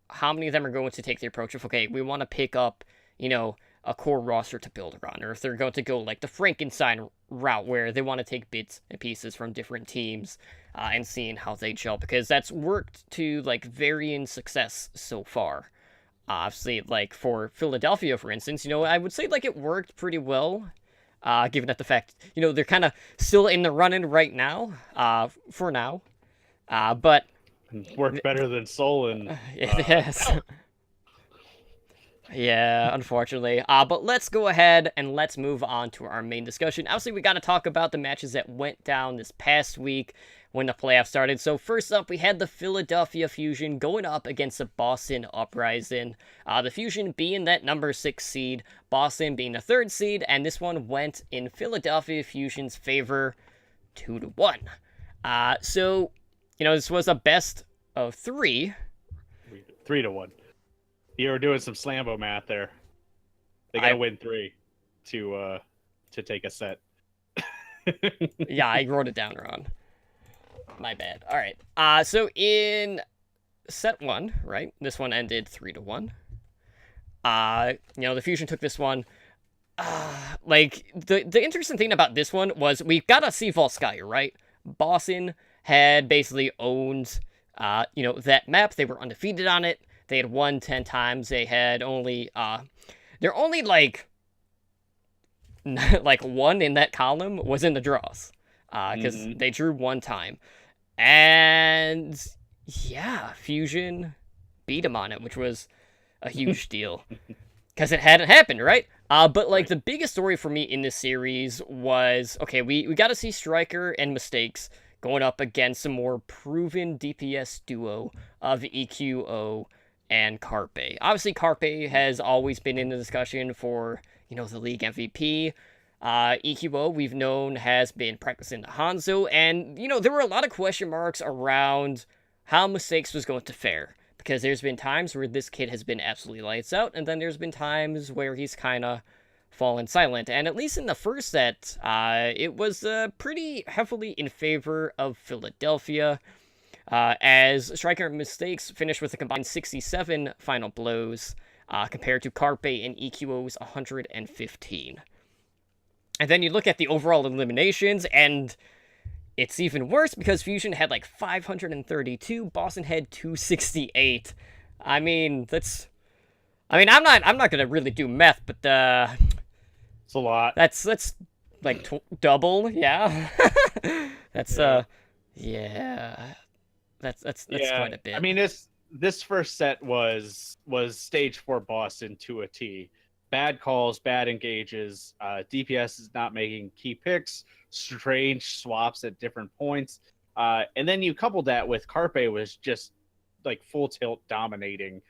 how many of them are going to take the approach of, okay, we want to pick up, you know, a core roster to build around, or if they're going to go like the Frankenstein route where they want to take bits and pieces from different teams and seeing how they gel, because that's worked to like varying success so far. Obviously, like for Philadelphia, for instance, you know, I would say like it worked pretty well, given that the fact, you know, they're kind of still in the running right now, for now, but worked better than Seoul and yes. Yeah, unfortunately. But let's go ahead and let's move on to our main discussion. Obviously, we got to talk about the matches that went down this past week when the playoffs started. So first up, we had the Philadelphia Fusion going up against the Boston Uprising. The Fusion being that number 6 seed, Boston being the 3rd seed, and this one went in Philadelphia Fusion's favor 2-1. So, you know, this was a best of 3. 3-1. You were doing some Slambo math there. They gotta win 3 to take a set. Yeah, I wrote it down wrong. My bad. All right. So in set 1, right? This one ended 3-1. You know, the Fusion took this one. Like the interesting thing about this one was we got a Seafall Sky, right? Boston had basically owned, you know, that map. They were undefeated on it. They had won 10 times. They had only, they're only like, like one in that column was in the draws, because they drew 1 time. And yeah, Fusion beat them on it, which was a huge deal because it hadn't happened, right? But like the biggest story for me in this series was, okay, we got to see Striker and Mistakes going up against a more proven DPS duo of EQO and Carpe. Obviously, Carpe has always been in the discussion for, you know, the league MVP. EQO, we've known, has been practicing the Hanzo, and, you know, there were a lot of question marks around how Mistakes was going to fare, because there's been times where this kid has been absolutely lights out, and then there's been times where he's kind of fallen silent, and at least in the first set, it was pretty heavily in favor of Philadelphia, as Striker Mistakes finished with a combined 67 final blows, compared to Carpe and EQO's 115. And then you look at the overall eliminations, and it's even worse because Fusion had like 532, Boston had 268. I mean, I'm not gonna really do math, but it's a lot. That's like double, yeah. That's yeah. That's quite a bit. I mean, this first set was stage 4 Boston to a T. Bad calls, bad engages. DPS is not making key picks. Strange swaps at different points. And then you couple that with Carpe was just like full tilt dominating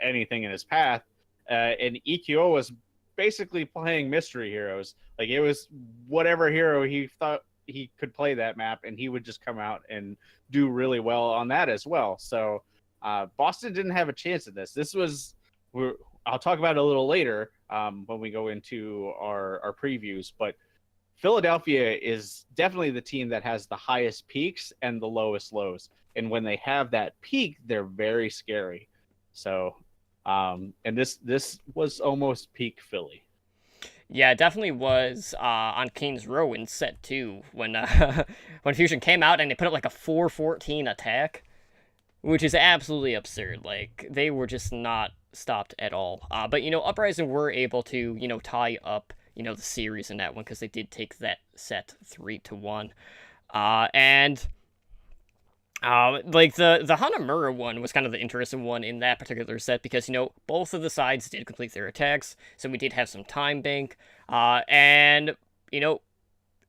anything in his path. And EQO was basically playing mystery heroes. Like it was whatever hero he thought he could play that map, and he would just come out and do really well on that as well. So Boston didn't have a chance in this. I'll talk about it a little later when we go into our previews, but Philadelphia is definitely the team that has the highest peaks and the lowest lows. And when they have that peak, they're very scary. So, and this was almost peak Philly. Yeah, it definitely was on King's Row in set 2 when when Fusion came out and they put up like a 414 attack, which is absolutely absurd. Like, they were just not stopped at all. But, you know, Uprising were able to, you know, tie up, you know, the series in that one because they did take that set 3-1. And like the Hanamura one was kind of the interesting one in that particular set because, you know, both of the sides did complete their attacks, so we did have some time bank. And, you know,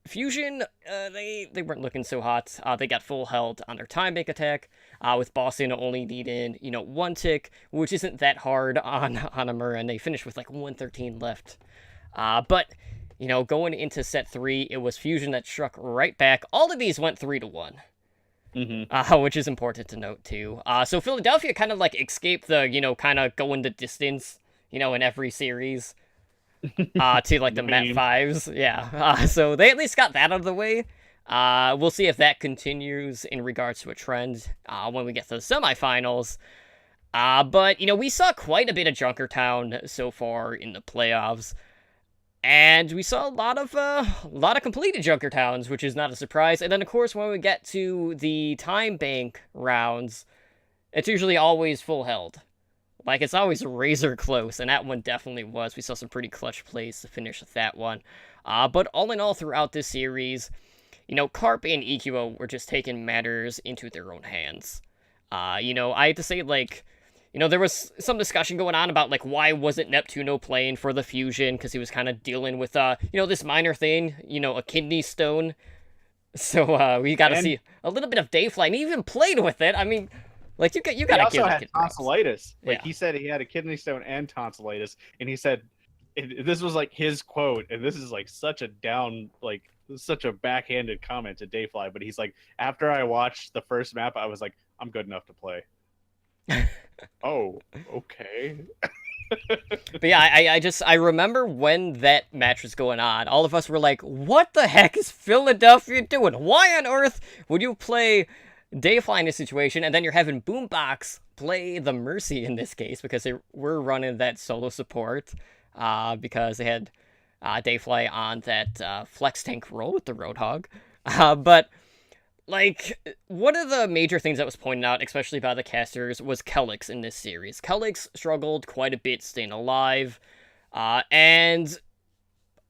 Fusion, they weren't looking so hot. They got full held on their time bank attack, with Boston only needing, one tick, which isn't that hard on Hanamura, and they finished with like 113 left. But, going into set 3, it was Fusion that struck right back. All of these went 3-1. Which is important to note too. So Philadelphia kind of like escaped the, kind of going the distance, in every series. To like the Map 5s. Yeah. So they at least got that out of the way. We'll see if that continues in regards to a trend when we get to the semifinals. But, we saw quite a bit of Junkertown so far in the playoffs. And we saw a lot of completed Junkertowns, which is not a surprise. And then, of course, when we get to the time bank rounds, it's usually always full held. Like, it's always razor close, and that one definitely was. We saw some pretty clutch plays to finish that one. But all in all, throughout this series, Carp and EQO were just taking matters into their own hands. I have to say, like, there was some discussion going on about, like, why wasn't Neptuno playing for the Fusion, because he was kind of dealing with, this minor thing, a kidney stone. So, we got to see a little bit of Dayfly, and he even played with it. I mean... Like, you got to give He also had tonsillitis. Like, he said he had a kidney stone and tonsillitis, and he said this was like his quote, and this is like such a backhanded comment to Dayfly, but he's like, after I watched the first map, I was like, I'm good enough to play. Oh, okay. But yeah, I remember when that match was going on, all of us were like, what the heck is Philadelphia doing? Why on earth would you play Dayfly in this situation, and then you're having Boombox play the Mercy in this case, because they were running that solo support, because they had Dayfly on that flex tank role with the Roadhog. But, like, one of the major things that was pointed out, especially by the casters, was Kelix in this series. Kelix struggled quite a bit staying alive, and...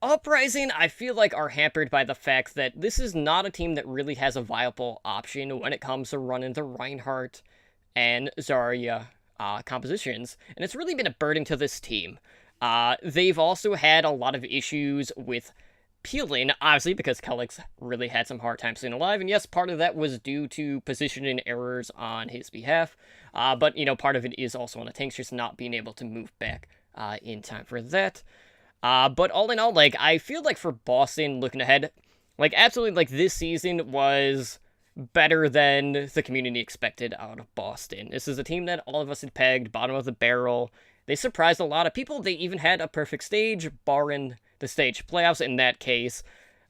Uprising, I feel like, are hampered by the fact that this is not a team that really has a viable option when it comes to running the Reinhardt and Zarya compositions, and it's really been a burden to this team. They've also had a lot of issues with peeling, obviously, because Kelix really had some hard time staying alive, and yes, part of that was due to positioning errors on his behalf, but, part of it is also on the tanks just not being able to move back in time for that. But all in all, like, I feel like for Boston, looking ahead, like, absolutely, like, this season was better than the community expected out of Boston. This is a team that all of us had pegged bottom of the barrel. They surprised a lot of people. They even had a perfect stage, barring the stage playoffs in that case.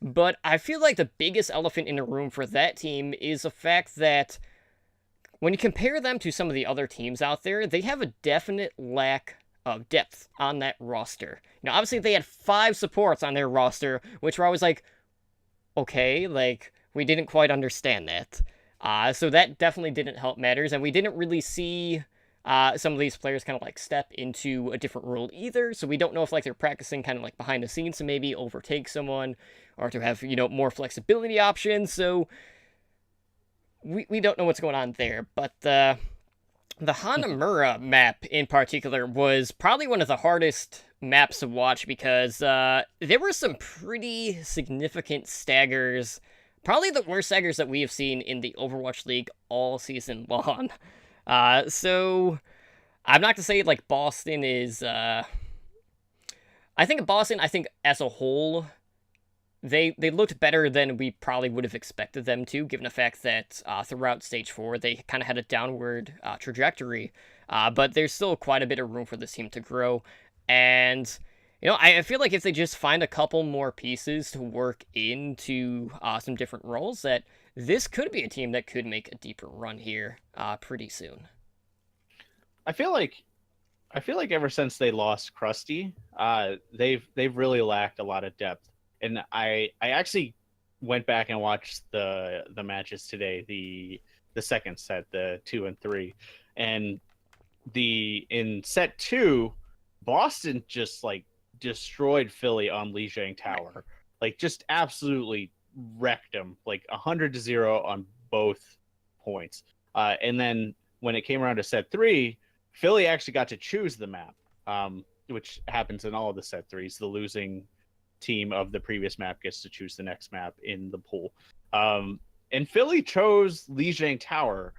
But I feel like the biggest elephant in the room for that team is the fact that when you compare them to some of the other teams out there, they have a definite lack of depth on that roster. Obviously they had 5 supports on their roster, which were always like, okay, like, we didn't quite understand that. So that definitely didn't help matters, and we didn't really see some of these players kind of like step into a different role either, so we don't know if like they're practicing kind of like behind the scenes to maybe overtake someone, or to have, more flexibility options, so we don't know what's going on there, but the Hanamura map in particular was probably one of the hardest maps to watch, because there were some pretty significant staggers, probably the worst staggers that we have seen in the Overwatch League all season long. So I'm not to say like Boston is, I think as a whole, they looked better than we probably would have expected them to, given the fact that throughout Stage 4, they kind of had a downward trajectory. But there's still quite a bit of room for this team to grow. And, I feel like if they just find a couple more pieces to work into some different roles, that this could be a team that could make a deeper run here pretty soon. I feel like ever since they lost Krusty, they've really lacked a lot of depth. And I actually went back and watched the matches today, the second set, the 2 and 3, and in set 2, Boston just like destroyed Philly on Lijiang Tower, like just absolutely wrecked them, like 100-0 on both points. And then when it came around to set 3, Philly actually got to choose the map, which happens in all of the set 3s. The losing team of the previous map gets to choose the next map in the pool. And Philly chose Lijiang Tower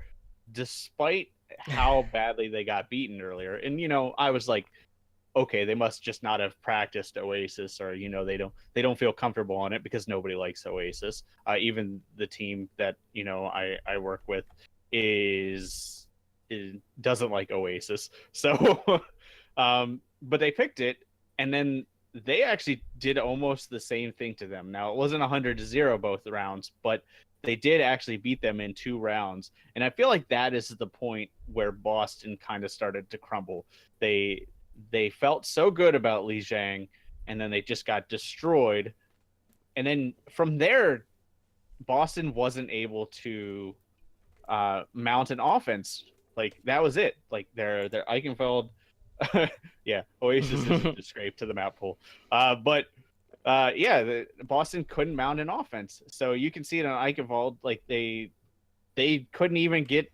despite how badly they got beaten earlier. And I was like, okay, they must just not have practiced Oasis, or they don't feel comfortable on it, because nobody likes Oasis. Even the team that I work with doesn't like Oasis. So, but they picked it, and then they actually did almost the same thing to them. Now, it wasn't 100-0 both rounds, but they did actually beat them in 2 rounds. And I feel like that is the point where Boston kind of started to crumble. They felt so good about Lijiang, and then they just got destroyed. And then from there, Boston wasn't able to mount an offense. Like, that was it. Like, their Eichenfeld, yeah, Oasis is a disgrace to the map pool. But Boston couldn't mount an offense. So you can see it on Eichenwald, like they couldn't even get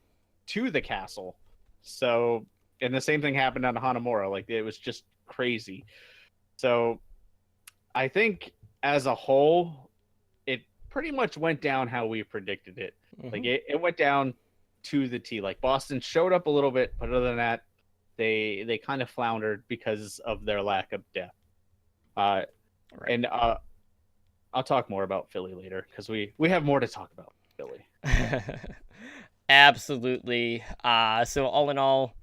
to the castle. So, and the same thing happened on Hanamura. Like, it was just crazy. So I think as a whole, it pretty much went down how we predicted it. Mm-hmm. Like, it went down to the T. Like, Boston showed up a little bit, but other than that, they kind of floundered because of their lack of depth. Right. And I'll talk more about Philly later, because we have more to talk about Philly. Absolutely. So all in all,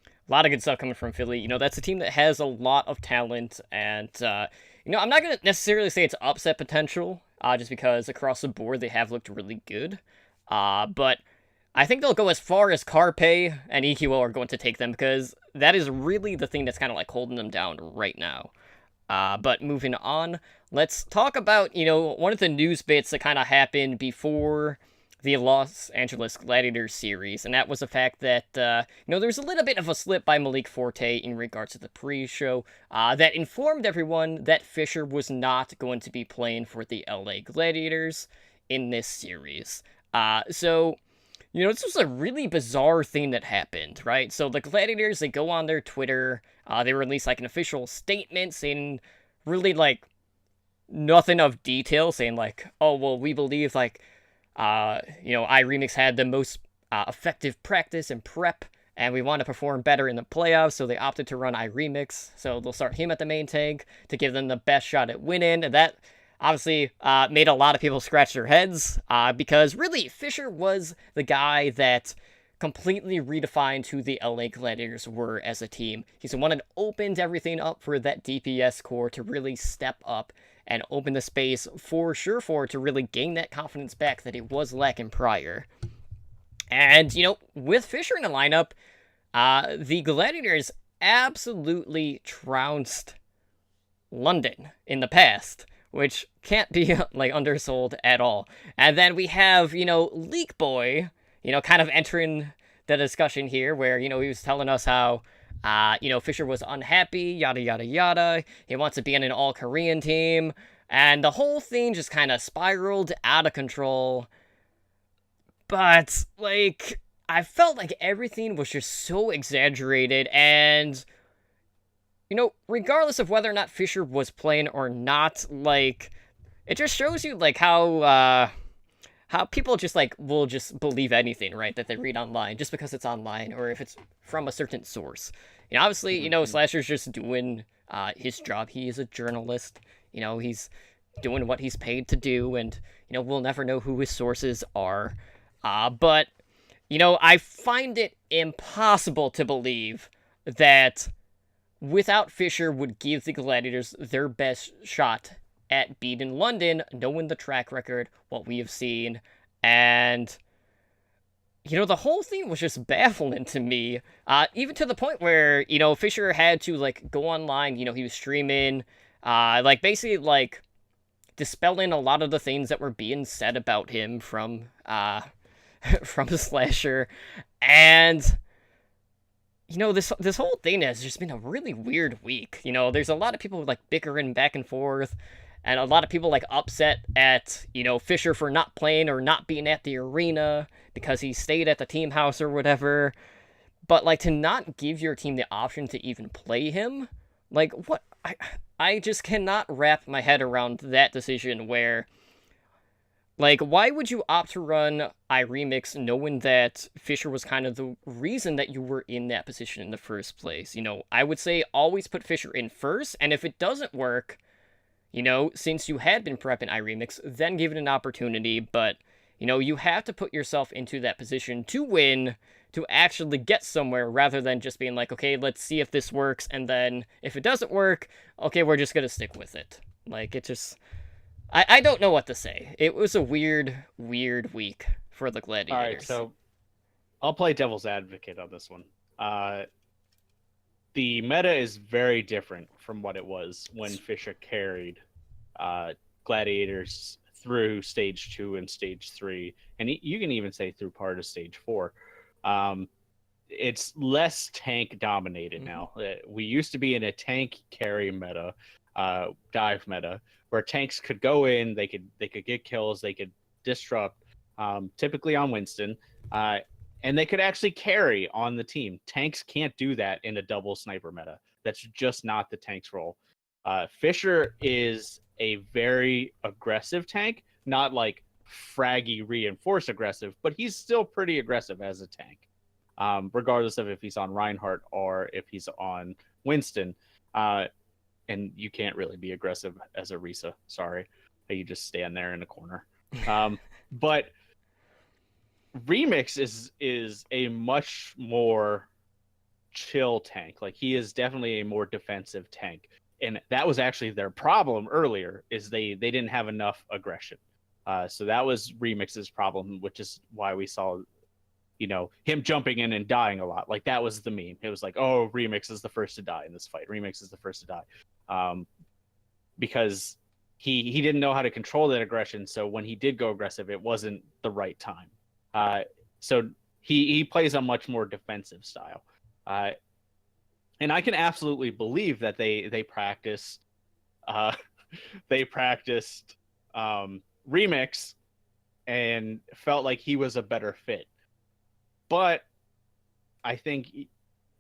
a lot of good stuff coming from Philly. That's a team that has a lot of talent, and I'm not going to necessarily say it's upset potential, just because across the board they have looked really good. But I think they'll go as far as Carpe and EQO are going to take them, because that is really the thing that's kind of like holding them down right now. But moving on, let's talk about, one of the news bits that kind of happened before the Los Angeles Gladiators series, and that was the fact that, there was a little bit of a slip by Malik Forte in regards to the pre-show, that informed everyone that Fisher was not going to be playing for the LA Gladiators in this series. So, this was a really bizarre thing that happened, right? So the Gladiators, they go on their Twitter, they release like an official statement saying really like nothing of detail, saying like, oh, well, we believe like, iRemix had the most effective practice and prep, and we want to perform better in the playoffs, so they opted to run iRemix. So they'll start him at the main tank to give them the best shot at winning, and that obviously made a lot of people scratch their heads, because really, Fisher was the guy that completely redefined who the LA Gladiators were as a team. He's the one that opened everything up for that DPS core to really step up and open the space for Surefour to really gain that confidence back that it was lacking prior. And, with Fisher in the lineup, the Gladiators absolutely trounced London in the past, which can't be, like, undersold at all. And then we have, Leak Boy, kind of entering the discussion here, where, he was telling us how, Fisher was unhappy, yada, yada, yada. He wants to be on an all-Korean team. And the whole thing just kind of spiraled out of control. But, like, I felt like everything was just so exaggerated, and regardless of whether or not Fisher was playing or not, like, it just shows you, like, how people just, like, will just believe anything, right, that they read online, just because it's online, or if it's from a certain source. Obviously, Slasher's just doing his job. He is a journalist. He's doing what he's paid to do, and, we'll never know who his sources are. But, I find it impossible to believe that without Fisher would give the Gladiators their best shot at beating London, knowing the track record, what we have seen, and, the whole thing was just baffling to me, even to the point where, Fisher had to, like, go online, he was streaming, basically, like, dispelling a lot of the things that were being said about him from Slasher, and this whole thing has just been a really weird week. There's a lot of people like bickering back and forth, and a lot of people like upset at, Fisher for not playing or not being at the arena because he stayed at the team house or whatever. But like, to not give your team the option to even play him, like, what? I just cannot wrap my head around that decision where, like, why would you opt to run iRemix knowing that Fisher was kind of the reason that you were in that position in the first place? I would say always put Fisher in first, and if it doesn't work, since you had been prepping iRemix, then give it an opportunity, but, you have to put yourself into that position to win, to actually get somewhere, rather than just being like, okay, let's see if this works, and then if it doesn't work, okay, we're just gonna stick with it. Like, it just... I don't know what to say. It was a weird week for the Gladiators. All right, so I'll play devil's advocate on this one. The meta is very different from what it was when Fisher carried Gladiators through Stage 2 and Stage 3, and you can even say through part of Stage 4. It's less tank dominated now. We used to be in a tank carry meta, dive meta, where tanks could go in, they could get kills, they could disrupt, typically on Winston, and they could actually carry on the team. Tanks can't do that in a double sniper meta. That's just not the tank's role. Fisher is a very aggressive tank, not like fraggy reinforced aggressive, but he's still pretty aggressive as a tank, regardless of if he's on Reinhardt or if he's on Winston. And you can't really be aggressive as a Risa. Sorry. You just stand there in a corner. But Remix is a much more chill tank. Like, he is definitely a more defensive tank. And that was actually their problem earlier, is they didn't have enough aggression. So that was Remix's problem, which is why we saw, him jumping in and dying a lot. Like, that was the meme. It was like, oh, Remix is the first to die in this fight. Remix is the first to die. Because he didn't know how to control that aggression. So when he did go aggressive, it wasn't the right time. So he plays a much more defensive style. And I can absolutely believe that they practiced Remix and felt like he was a better fit. But I think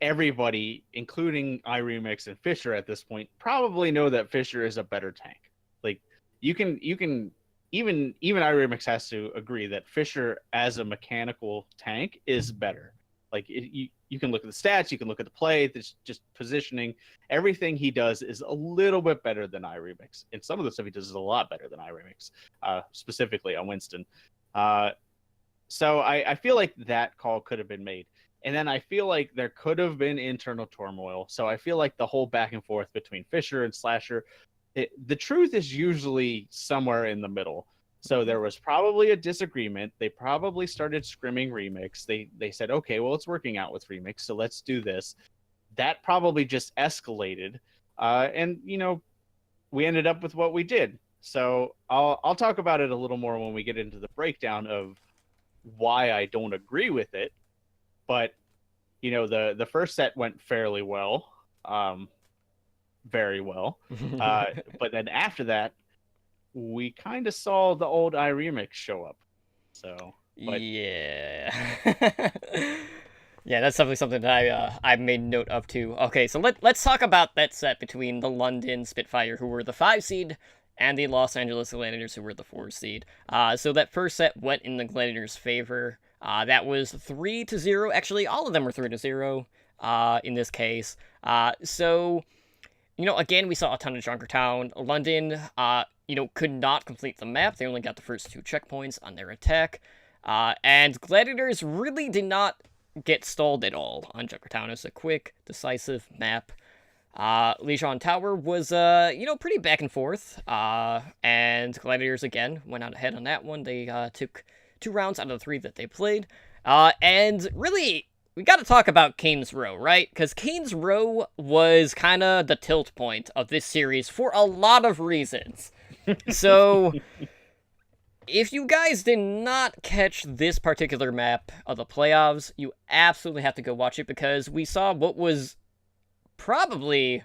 everybody, including iRemix and Fisher at this point, probably know that Fisher is a better tank. Like, you can even iRemix has to agree that Fisher as a mechanical tank is better. Like, you can look at the stats, you can look at the play, it's just positioning. Everything he does is a little bit better than iRemix, and some of the stuff he does is a lot better than iRemix, specifically on Winston. So I feel like that call could have been made. And then I feel like there could have been internal turmoil. So I feel like the whole back and forth between Fisher and Slasher, the truth is usually somewhere in the middle. So there was probably a disagreement. They probably started scrimming Remix. They said, okay, well, it's working out with Remix, so let's do this. That probably just escalated. And, we ended up with what we did. So I'll talk about it a little more when we get into the breakdown of why I don't agree with it. But, the first set went fairly well, very well. But then after that, we kind of saw the old iRemix show up. So, yeah. Yeah, that's definitely something that I made note of too. Okay, so let's talk about that set between the London Spitfire, who were the 5 seed, and the Los Angeles Gladiators, who were the 4 seed. So that first set went in the Gladiators' favor. That was 3-0. Actually, all of them were 3-0 in this case. So, again, we saw a ton of Junkertown. London, could not complete the map. They only got the first 2 checkpoints on their attack. And Gladiators really did not get stalled at all on Junkertown. It was a quick, decisive map. Lijon Tower was, pretty back and forth. And Gladiators, again, went out ahead on that one. They took 2 rounds out of the 3 that they played. And really, we got to talk about Kane's Row, right? Because Kane's Row was kind of the tilt point of this series for a lot of reasons. So, if you guys did not catch this particular map of the playoffs, you absolutely have to go watch it, because we saw what was probably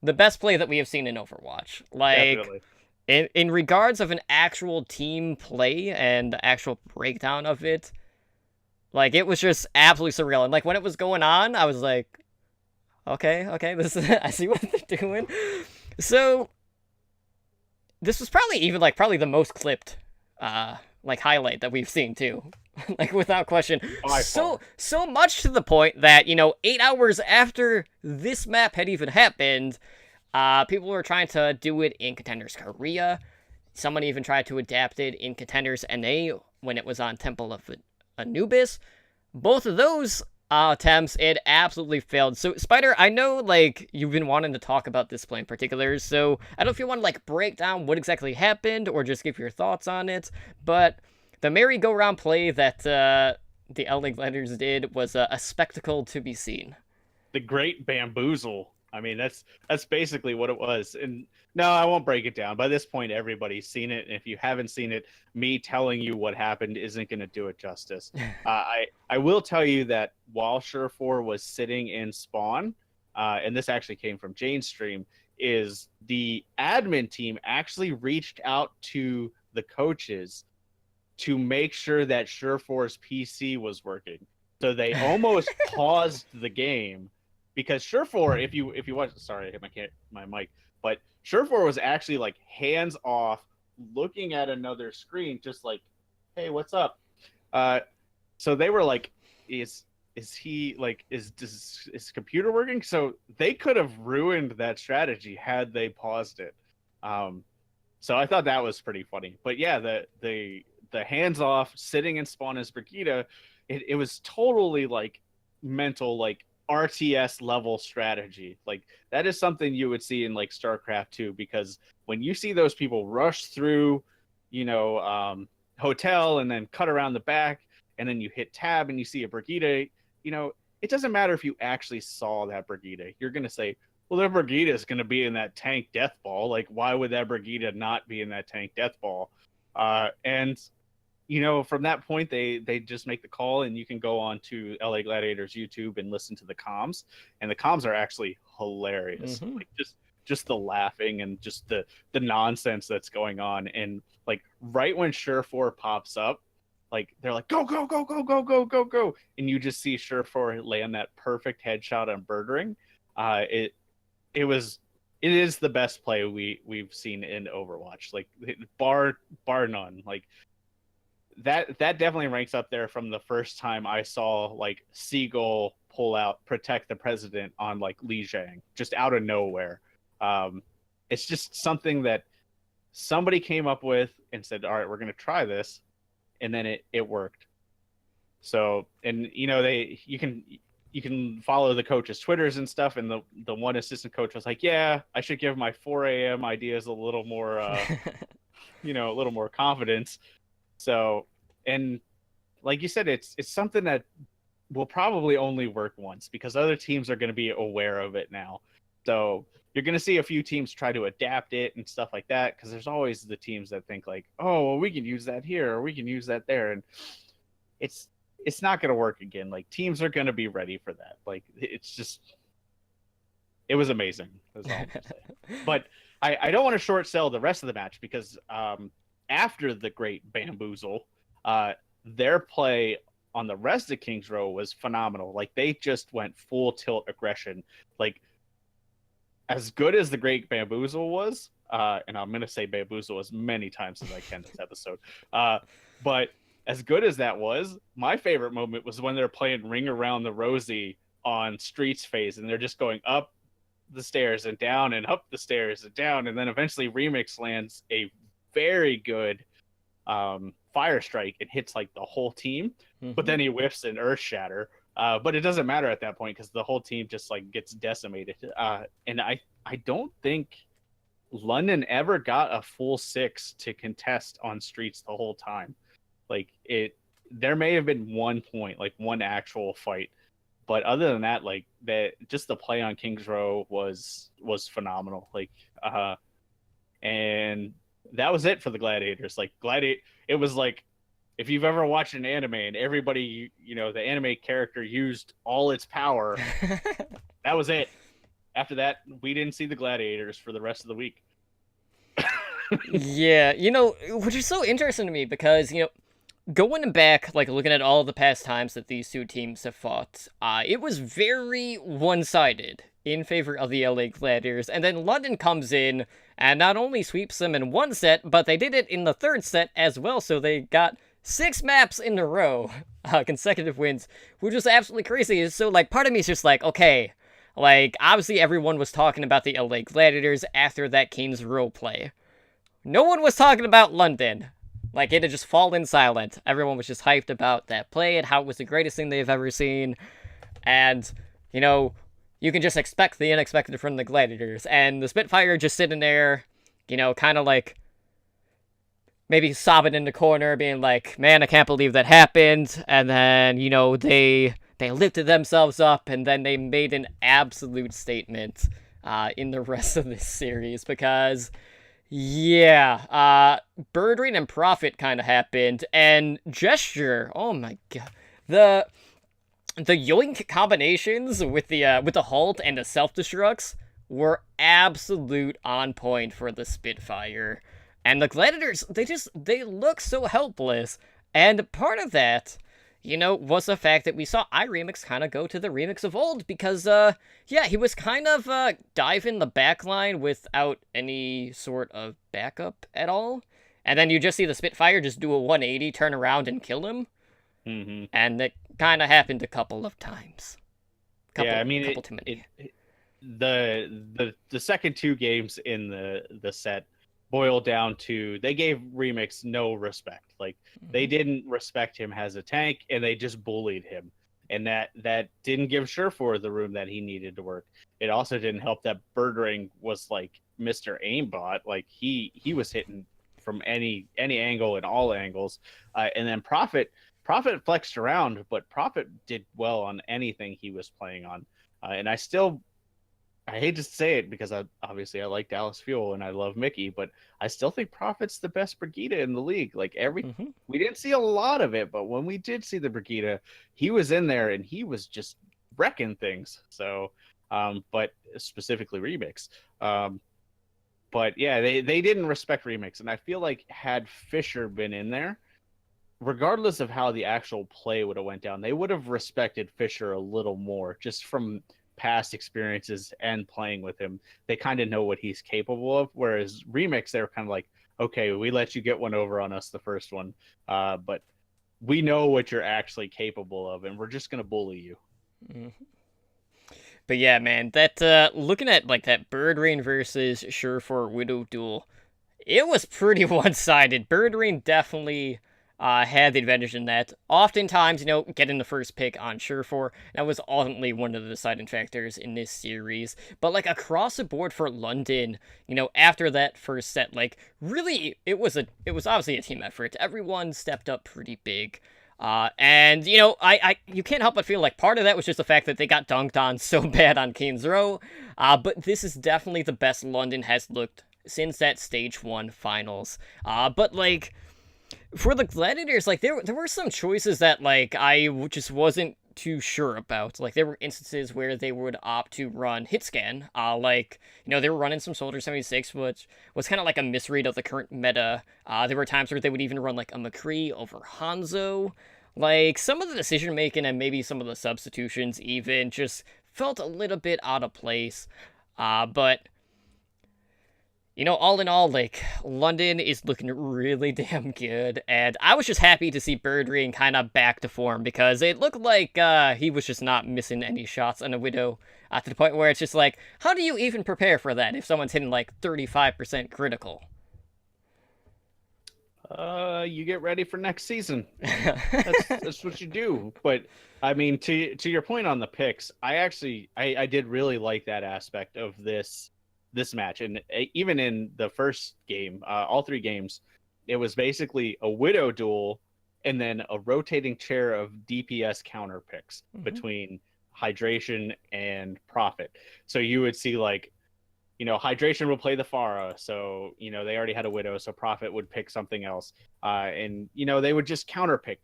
the best play that we have seen in Overwatch. Like, definitely. In regards of an actual team play and the actual breakdown of it, like, it was just absolutely surreal. And, like, when it was going on, I was like, Okay. This is, I see what they're doing. So this was probably the most clipped highlight that we've seen too. Like without question. By far. So much to the point that, 8 hours after this map had even happened, people were trying to do it in Contenders Korea. Someone even tried to adapt it in Contenders NA when it was on Temple of Anubis. Both of those attempts, it absolutely failed. So, Spider, I know, you've been wanting to talk about this play in particular, so I don't know if you want to, break down what exactly happened or just give your thoughts on it, but the merry-go-round play that the LA Gladiators did was a spectacle to be seen. The great bamboozle. I mean, that's basically what it was. And no, I won't break it down. By this point, everybody's seen it. And if you haven't seen it, me telling you what happened isn't going to do it justice. I will tell you that while Surefour was sitting in spawn, and this actually came from Jane's stream, is the admin team actually reached out to the coaches to make sure that Surefour's PC was working. So they almost paused the game. Because Surefour, if you watch, sorry, I hit my mic, but Surefour was actually hands off, looking at another screen, just like, hey, what's up? So they were like, is computer working? So they could have ruined that strategy had they paused it. So I thought that was pretty funny. But yeah, the hands off, sitting in spawn as Brigida, it was totally mental, RTS level strategy. That is something you would see in StarCraft 2, because when you see those people rush through, hotel and then cut around the back, and then you hit tab and you see a Brigida, it doesn't matter if you actually saw that Brigida. You're going to say, well, that Brigida is going to be in that tank death ball. Why would that Brigida not be in that tank death ball? And from that point, they just make the call, and you can go on to LA Gladiators YouTube and listen to the comms, and the comms are actually hilarious. Mm-hmm. Just the laughing and just the nonsense that's going on. And right when Surefour pops up, they're like, go, go, go, go, go, go, go, go. And you just see Surefour land that perfect headshot on Birdring. It is the best play we've seen in Overwatch. Bar none. That definitely ranks up there from the first time I saw Seagull pull out protect the president on Li Jiang, just out of nowhere. It's just something that somebody came up with and said, all right, we're going to try this. And then it worked. So, and you can follow the coaches' Twitters and stuff. And the one assistant coach was like, yeah, I should give my 4 a.m. ideas a little more, a little more confidence. So, and like you said, it's something that will probably only work once, because other teams are going to be aware of it now. So you're going to see a few teams try to adapt it and stuff like that, because there's always the teams that think oh, well, we can use that here or we can use that there. And it's not going to work again. Teams are going to be ready for that. It was amazing. That's all I'm gonna say. But I don't want to short sell the rest of the match, because after the great bamboozle, their play on the rest of Kings Row was phenomenal. They just went full tilt aggression. As good as the great bamboozle was, and I'm going to say bamboozle as many times as I can this episode, but as good as that was, my favorite moment was when they're playing Ring Around the Rosie on Streets phase, and they're just going up the stairs and down and up the stairs and down, and then eventually Remix lands a very good fire strike and hits the whole team, but then he whiffs an Earth Shatter. But it doesn't matter at that point, because the whole team just gets decimated. And I don't think London ever got a full 6 to contest on Streets the whole time. There may have been one point, one actual fight, but other than that, just the play on Kings Row was phenomenal. And that was it for the Gladiators. It was if you've ever watched an anime and everybody, the anime character used all its power, that was it. After that, we didn't see the Gladiators for the rest of the week. Yeah, which is so interesting to me, because, going back, like looking at all the past times that these two teams have fought, it was very one-sided in favor of the LA Gladiators, and then London comes in and not only sweeps them in one set, but they did it in the third set as well, so they got 6 maps in a row, consecutive wins, which was absolutely crazy. So, like, part of me is just like, okay, like, obviously everyone was talking about the LA Gladiators after that Kings Row play. No one was talking about London. Like, it had just fallen silent. Everyone was just hyped about that play and how it was the greatest thing they've ever seen. And, you know, you can just expect the unexpected from the Gladiators. And the Spitfire just sitting there, you know, kind of like maybe sobbing in the corner, being like, man, I can't believe that happened. And then, you know, they lifted themselves up, and then they made an absolute statement in the rest of this series, because yeah, Birdring and Profit kind of happened, and Gesture, oh my god, the yoink combinations with the halt and the self-destructs were absolute on point for the Spitfire. And the Gladiators, they look so helpless. And part of that, you know, was the fact that we saw iRemix kind of go to the Remix of old, because, yeah, he was kind of, diving the backline without any sort of backup at all. And then you just see the Spitfire just do a 180, turn around, and kill him. Mm-hmm. And it kind of happened a couple of times. Yeah, I mean, couple too many. The second 2 games in the set boiled down to they gave Remix no respect. Like, they didn't respect him as a tank, and they just bullied him. And that didn't give Surefour the room that he needed to work. It also didn't help that Birdring was like Mr. Aimbot. Like, he was hitting from any angle and all angles. And then Profit flexed around, but Profit did well on anything he was playing on. And I hate to say it, because I like Dallas Fuel and I love Mickey, but I still think Profit's the best Brigida in the league. Like, we didn't see a lot of it, but when we did see the Brigida, he was in there and he was just wrecking things. So, but specifically Remix. But yeah, they didn't respect Remix, and I feel like had Fisher been in there, regardless of how the actual play would have went down, they would have respected Fisher a little more, just from past experiences and playing with him. They kind of know what he's capable of, whereas Remix, they were kind of like, okay, we let you get one over on us the first one, but we know what you're actually capable of, and we're just going to bully you. Mm-hmm. But yeah, man, that looking at like that Birdring versus Surefour Widow duel, it was pretty one-sided. Birdring definitely had the advantage in that. Oftentimes, you know, getting the first pick on Surefour, that was ultimately one of the deciding factors in this series. But, like, across the board for London, you know, after that first set, like, really, it was obviously a team effort. Everyone stepped up pretty big. And, you know, you can't help but feel like part of that was just the fact that they got dunked on so bad on Kings Row. But this is definitely the best London has looked since that Stage 1 finals. But, like, for the Gladiators, like, there were some choices that, like, I just wasn't too sure about. Like, there were instances where they would opt to run hit scan. Like, you know, they were running some Soldier 76, which was kind of like a misread of the current meta. There were times where they would even run, like, a McCree over Hanzo. Like, some of the decision-making and maybe some of the substitutions even just felt a little bit out of place. But you know, all in all, like, London is looking really damn good, and I was just happy to see Birdring kind of back to form, because it looked like he was just not missing any shots on a Widow, to the point where it's just like, how do you even prepare for that if someone's hitting, like, 35% critical? You get ready for next season. That's what you do. But, I mean, to your point on the picks, I did really like that aspect of this match. And even in the first game, all 3 games, it was basically a Widow duel and then a rotating chair of DPS counter picks between Hydration and Profit. So you would see, like, you know, Hydration will play the Pharah, so, you know, they already had a Widow, so Profit would pick something else. And, you know, they would just counterpick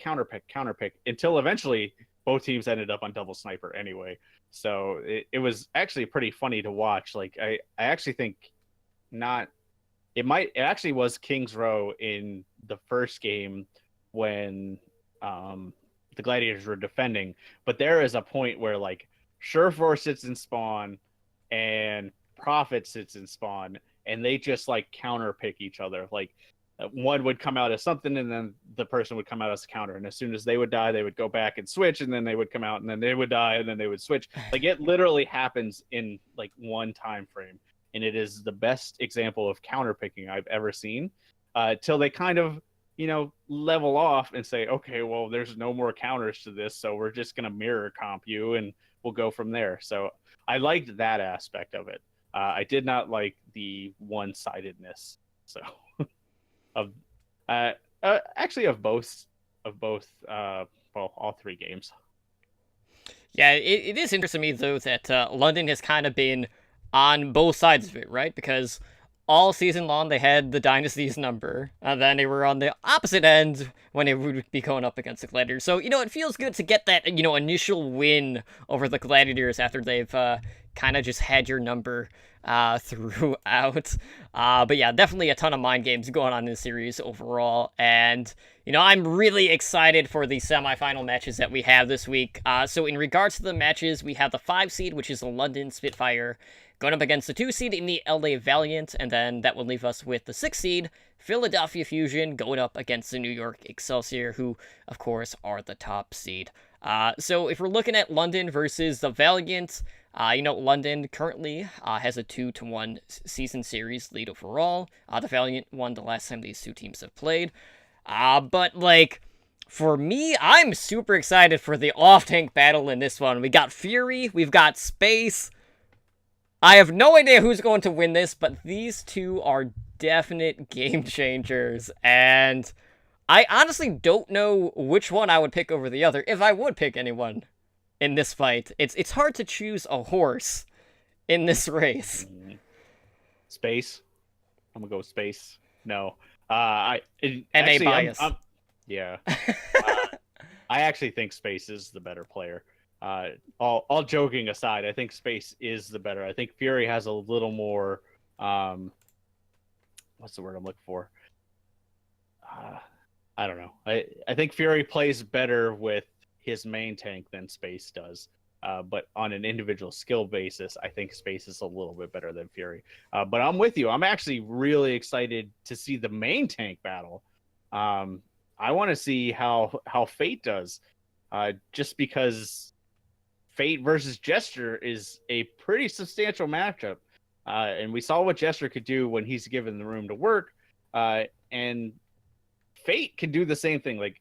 until eventually both teams ended up on double sniper anyway. So it was actually pretty funny to watch. Like, I actually think it actually was Kings Row in the first game when the gladiators were defending, but there is a point where like Surefour sits in spawn and Prophet sits in spawn, and they just like counter pick each other. Like one would come out as something, and then the person would come out as a counter. And as soon as they would die, they would go back and switch, and then they would come out, and then they would die, and then they would switch. Like it literally happens in like one time frame, and it is the best example of counter picking I've ever seen. Till they kind of level off and say, okay, well, there's no more counters to this, so we're just gonna mirror comp you, and we'll go from there. So I liked that aspect of it. I did not like the one-sidedness. So of actually of both all three games. Yeah, it is interesting to me though that London has kind of been on both sides of it, right? Because all season long they had the Dynasty's number, and then they were on the opposite end when they would be going up against the Gladiators. So, it feels good to get that, initial win over the Gladiators after they've kind of just had your number throughout. But yeah, definitely a ton of mind games going on in the series overall. And, I'm really excited for the semifinal matches that we have this week. So in regards to the matches, we have the 5 seed, which is the London Spitfire, going up against the 2 seed in the LA Valiant, and then that will leave us with the 6 seed, Philadelphia Fusion, going up against the New York Excelsior, who, of course, are the top seed. So if we're looking at London versus the Valiant, London currently has a 2-1 season series lead overall. The Valiant won the last time these two teams have played. But, for me, I'm super excited for the off-tank battle in this one. We got Fury, we've got Space. I have no idea who's going to win this, but these two are definite game changers, and I honestly don't know which one I would pick over the other, if I would pick anyone in this fight. It's hard to choose a horse in this race. Space. I'm gonna go with Space. No. NA bias. Yeah. I actually think Space is the better player. All joking aside, I think Space is the better. I think Fury has a little more what's the word I'm looking for? I don't know. I think Fury plays better with his main tank than Space does. But on an individual skill basis, I think Space is a little bit better than Fury. But I'm with you. I'm actually really excited to see the main tank battle. I want to see how Fate does, just because Fate versus Jester is a pretty substantial matchup. And we saw what Jester could do when he's given the room to work. And Fate can do the same thing. Like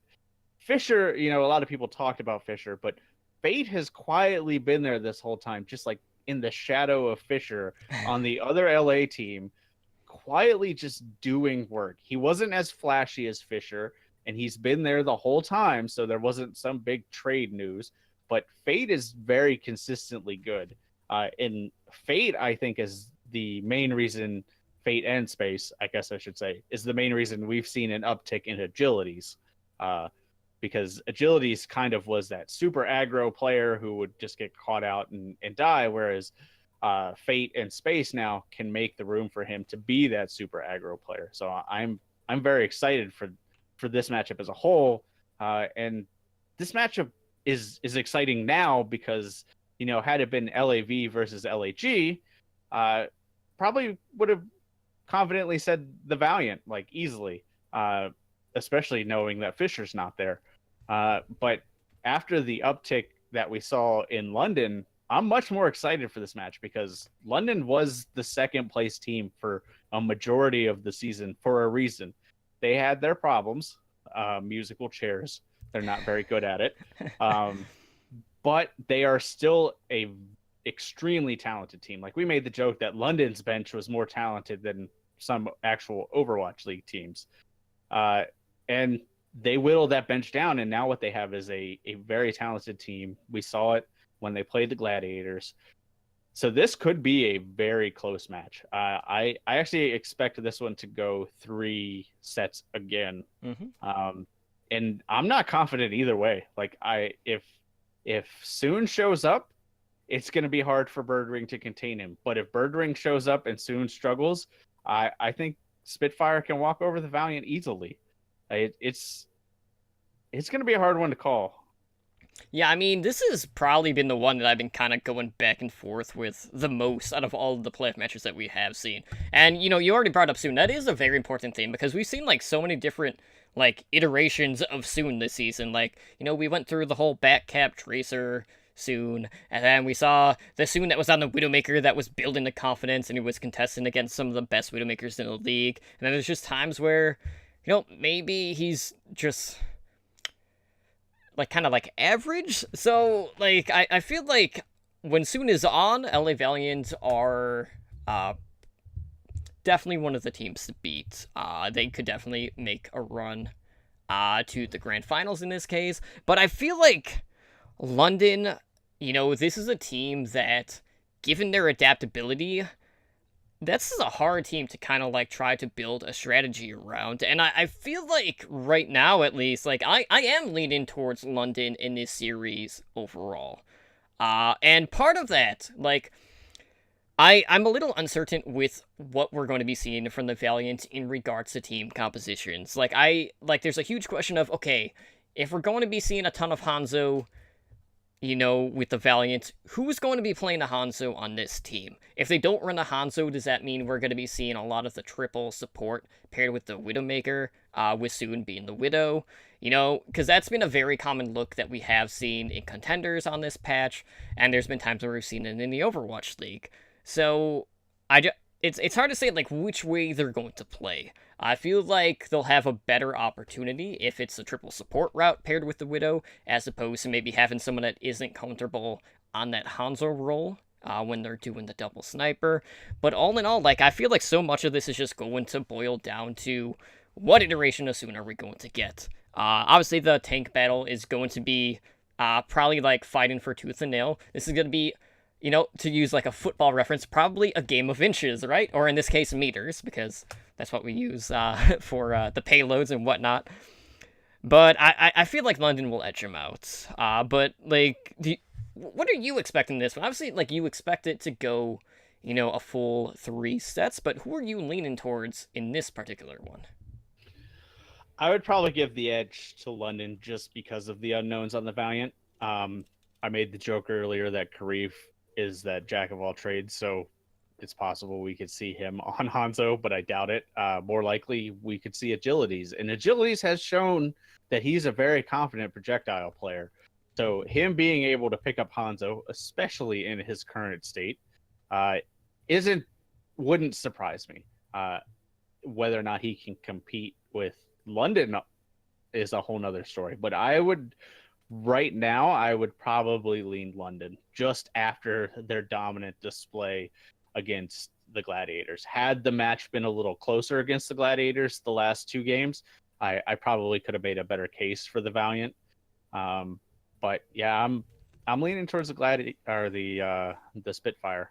Fisher, a lot of people talked about Fisher, but Fate has quietly been there this whole time, just like in the shadow of Fisher on the other LA team, quietly just doing work. He wasn't as flashy as Fisher, and he's been there the whole time, so there wasn't some big trade news. But Fate is very consistently good. And Fate, I think, is the main reason, Fate and Space, I guess I should say, is the main reason we've seen an uptick in agilities. Because agilities kind of was that super aggro player who would just get caught out and die, whereas Fate and Space now can make the room for him to be that super aggro player. So I'm very excited for this matchup as a whole. And this matchup is exciting now because, had it been LAV versus LAG, probably would have confidently said the Valiant, like easily, especially knowing that Fisher's not there. But after the uptick that we saw in London, I'm much more excited for this match because London was the second place team for a majority of the season for a reason. They had their problems, musical chairs. They're not very good at it. But they are still a extremely talented team. Like we made the joke that London's bench was more talented than some actual Overwatch League teams. And they whittled that bench down, and now what they have is a very talented team. We saw it when they played the Gladiators. So this could be a very close match. I actually expect this one to go 3 sets again. Mm-hmm. And I'm not confident either way. Like if Soon shows up, it's going to be hard for Birdring to contain him. But if Birdring shows up and Soon struggles, I think Spitfire can walk over the Valiant easily. It's It's going to be a hard one to call. Yeah, I mean, this has probably been the one that I've been kind of going back and forth with the most out of all of the playoff matches that we have seen. And, you already brought up Soon. That is a very important thing because we've seen, like, so many different, like, iterations of Soon this season. Like, we went through the whole Batcap Tracer Soon, and then we saw the Soon that was on the Widowmaker that was building the confidence and he was contesting against some of the best Widowmakers in the league. And then there's just times where, maybe he's just like kind of like average. So like I feel like when Soon is on, LA Valiant are definitely one of the teams to beat. They could definitely make a run to the grand finals in this case. But I feel like London, this is a team that, given their adaptability, this is a hard team to kind of like try to build a strategy around. And I feel like right now, at least, like I am leaning towards London in this series overall. And part of that, like, I'm a little uncertain with what we're going to be seeing from the Valiant in regards to team compositions. Like, there's a huge question of, okay, if we're going to be seeing a ton of Hanzo, with the Valiant, who's going to be playing the Hanzo on this team? If they don't run the Hanzo, does that mean we're going to be seeing a lot of the triple support paired with the Widowmaker, with Soon being the Widow? Because that's been a very common look that we have seen in contenders on this patch, and there's been times where we've seen it in the Overwatch League. So, it's hard to say, like, which way they're going to play. I feel like they'll have a better opportunity if it's a triple support route paired with the Widow, as opposed to maybe having someone that isn't comfortable on that Hanzo role when they're doing the double sniper. But all in all, like, I feel like so much of this is just going to boil down to what iteration of Soon are we going to get. Obviously, the tank battle is going to be probably, like, fighting for tooth and nail. This is going to be, to use, like, a football reference, probably a game of inches, right? Or in this case, meters, because that's what we use for the payloads and whatnot. But I feel like London will edge them out. But, like, what are you expecting this one? Obviously, like, you expect it to go, a full 3 sets, but who are you leaning towards in this particular one? I would probably give the edge to London just because of the unknowns on the Valiant. I made the joke earlier that Karif is that jack of all trades, so it's possible we could see him on Hanzo, but I doubt it. More likely, we could see Agilities. And Agilities has shown that he's a very confident projectile player. So him being able to pick up Hanzo, especially in his current state, wouldn't surprise me. Whether or not he can compete with London is a whole nother story. But right now, I would probably lean London just after their dominant display against the Gladiators. Had the match been a little closer against the Gladiators the last 2 games, I probably could have made a better case for the Valiant. But yeah, I'm leaning towards the Spitfire.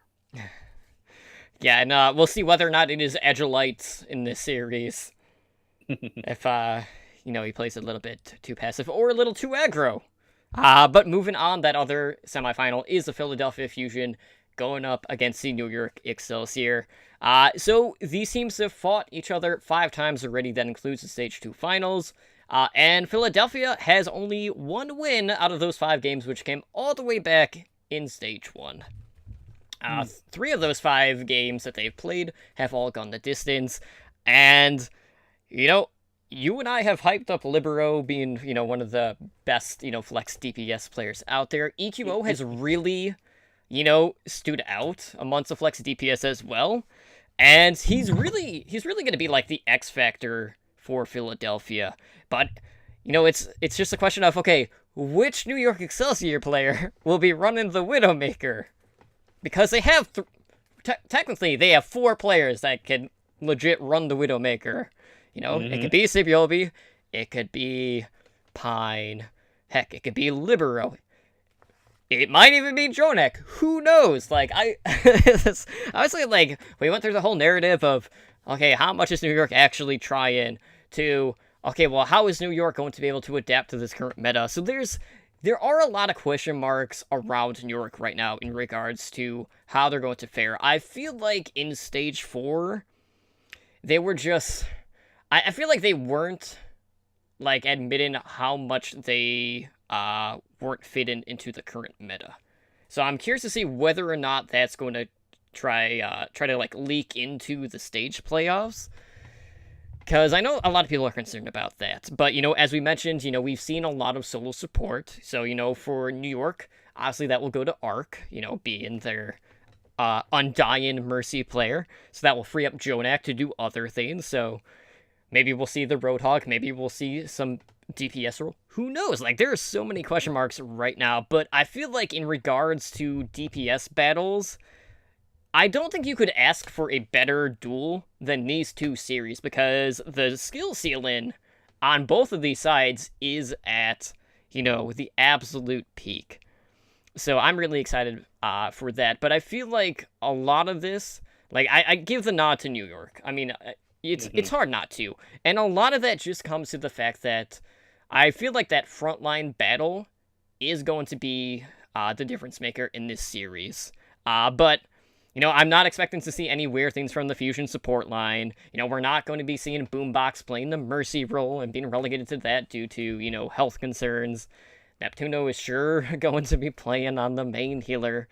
Yeah, and we'll see whether or not it is Agilites in this series. If he plays a little bit too passive or a little too aggro. But moving on, that other semifinal is the Philadelphia Fusion going up against the New York Excelsior. So these teams have fought each other 5 times already. That includes the Stage 2 finals. And Philadelphia has only 1 win out of those 5 games, which came all the way back in Stage 1. 3 of those 5 games that they've played have all gone the distance. And, you and I have hyped up Libero being, one of the best, flex DPS players out there. EQO has really, stood out amongst the flex DPS as well. And he's really going to be like the X factor for Philadelphia. But, it's just a question of, okay, which New York Excelsior player will be running the Widowmaker? Because they have, technically, they have 4 players that can legit run the Widowmaker. It could be Sibiobi, it could be Pine, heck, it could be Libero. It might even be Jonek. Who knows? Like, honestly, like, we went through the whole narrative of, okay, how much is New York actually trying to, okay, well, how is New York going to be able to adapt to this current meta? So there are a lot of question marks around New York right now in regards to how they're going to fare. I feel like in Stage 4, they were just, I feel like they weren't like admitting how much they weren't fitting into the current meta. So I'm curious to see whether or not that's going to try to like leak into the stage playoffs. Because I know a lot of people are concerned about that. But, as we mentioned, we've seen a lot of solo support. So, for New York, obviously that will go to Arc, being their undying Mercy player. So that will free up Jonak to do other things. So maybe we'll see the Roadhog. Maybe we'll see some DPS role. Who knows? Like, there are so many question marks right now. But I feel like in regards to DPS battles, I don't think you could ask for a better duel than these two series, because the skill ceiling on both of these sides is at, the absolute peak. So I'm really excited for that. But I feel like a lot of this, like, I give the nod to New York. I mean, it's hard not to. And a lot of that just comes to the fact that I feel like that frontline battle is going to be the difference maker in this series. But I'm not expecting to see any weird things from the Fusion support line. We're not going to be seeing Boombox playing the Mercy role and being relegated to that due to, health concerns. Neptuno is sure going to be playing on the main healer,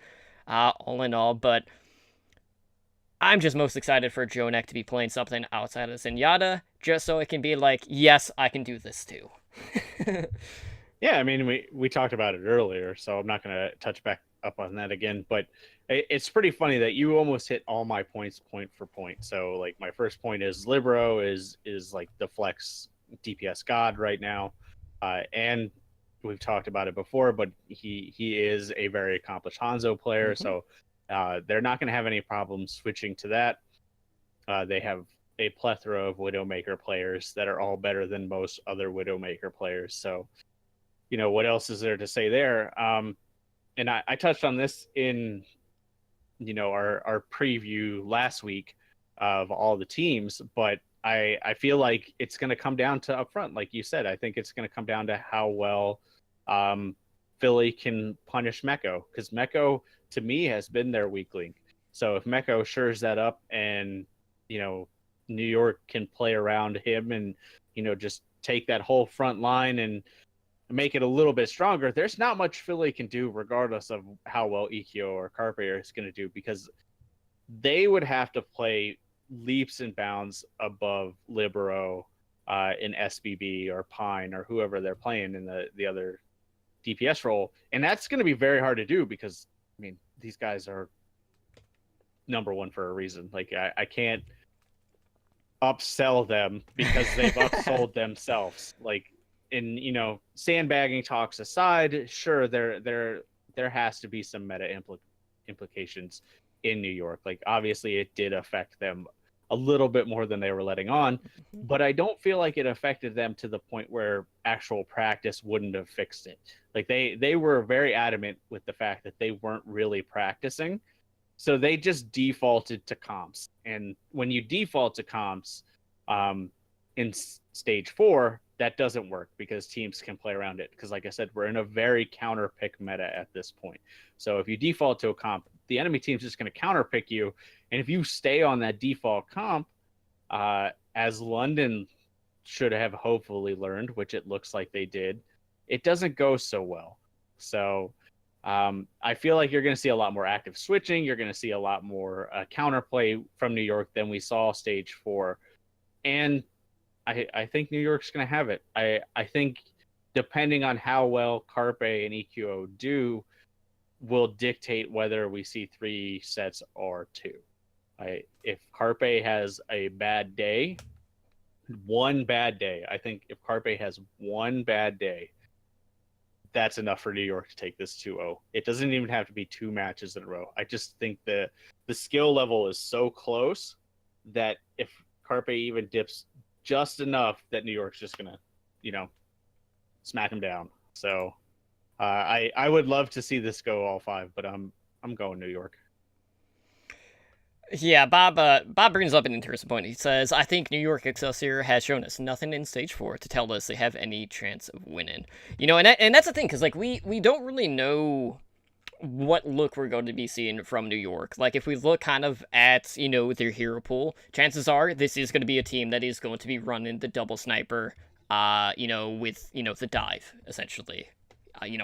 all in all, but I'm just most excited for Jonak to be playing something outside of Zenyatta, just so it can be like, yes, I can do this too. Yeah, I mean, we talked about it earlier, so I'm not going to touch back up on that again, but it's pretty funny that you almost hit all my points point for point. So like my first point is Libero is like the flex DPS god right now, and we've talked about it before, but he is a very accomplished Hanzo player, so they're not going to have any problems switching to that. They have a plethora of Widowmaker players that are all better than most other Widowmaker players, so what else is there to say there? And I touched on this in our preview last week of all the teams, but I feel like it's going to come down to up front, like you said. I think it's going to come down to how well Philly can punish Meko, because Meko to me has been their weak link. So if Meko shores that up and New York can play around him and just take that whole front line and make it a little bit stronger, there's not much Philly can do regardless of how well Ikkyo or Carpe is going to do, because they would have to play leaps and bounds above Libero in SBB or Pine or whoever they're playing in the other DPS role. And that's going to be very hard to do because, I mean, these guys are number one for a reason. Like, I can't upsell them because they've upsold themselves. Like, in sandbagging talks aside, sure, there has to be some meta implications in New York. Like, obviously it did affect them a little bit more than they were letting on, but I don't feel like it affected them to the point where actual practice wouldn't have fixed it. Like, they were very adamant with the fact that they weren't really practicing, so they just defaulted to comps. And when you default to comps in stage 4, that doesn't work because teams can play around it. Because like I said, we're in a very counter pick meta at this point. So if you default to a comp, the enemy team's just going to counter pick you. And if you stay on that default comp, as London should have hopefully learned, which it looks like they did, it doesn't go so well. So I feel like you're going to see a lot more active switching. You're going to see a lot more counterplay from New York than we saw stage 4. And I think New York's going to have it. I think depending on how well Carpe and EQO do will dictate whether we see 3 sets or 2. If Carpe has a bad day, I think if Carpe has one bad day, that's enough for New York to take this 2-0. It doesn't even have to be 2 matches in a row. I just think the skill level is so close that if Carpe even dips just enough, that New York's just gonna, smack him down. So I would love to see this go all 5, but I'm going New York. Yeah, Bob brings up an interesting point. He says, I think New York Excelsior has shown us nothing in stage 4 to tell us they have any chance of winning. And that's the thing, because like we don't really know what look we're going to be seeing from New York. Like, if we look kind of at, their hero pool, chances are this is going to be a team that is going to be running the double sniper with, the dive, essentially,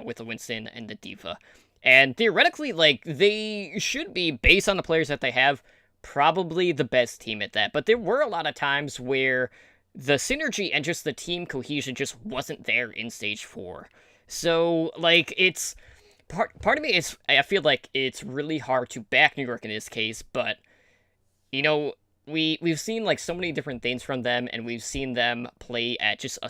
with the Winston and the Diva. And theoretically, like, they should be, based on the players that they have, probably the best team at that. But there were a lot of times where the synergy and just the team cohesion just wasn't there in Stage 4. So, like, it's... Part of me is... I feel like it's really hard to back New York in this case, but, we've seen, like, so many different things from them, and we've seen them play at just a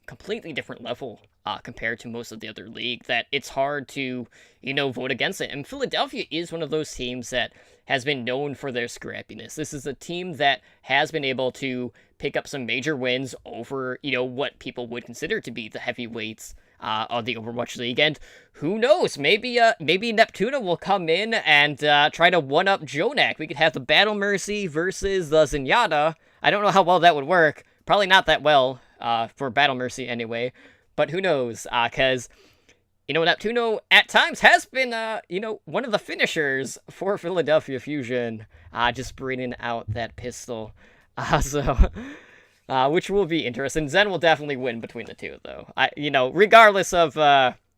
completely different level compared to most of the other league, that it's hard to, vote against it. And Philadelphia is one of those teams that has been known for their scrappiness. This is a team that has been able to pick up some major wins over, what people would consider to be the heavyweights of the Overwatch League. And who knows, maybe Neptuna will come in and try to one-up Jonak. We could have the Battle Mercy versus the Zenyatta. I don't know how well that would work. Probably not that well for Battle Mercy anyway. But who knows, because, Neptuno at times has been, one of the finishers for Philadelphia Fusion, just bringing out that pistol. Which will be interesting. Zen will definitely win between the two, though. Regardless of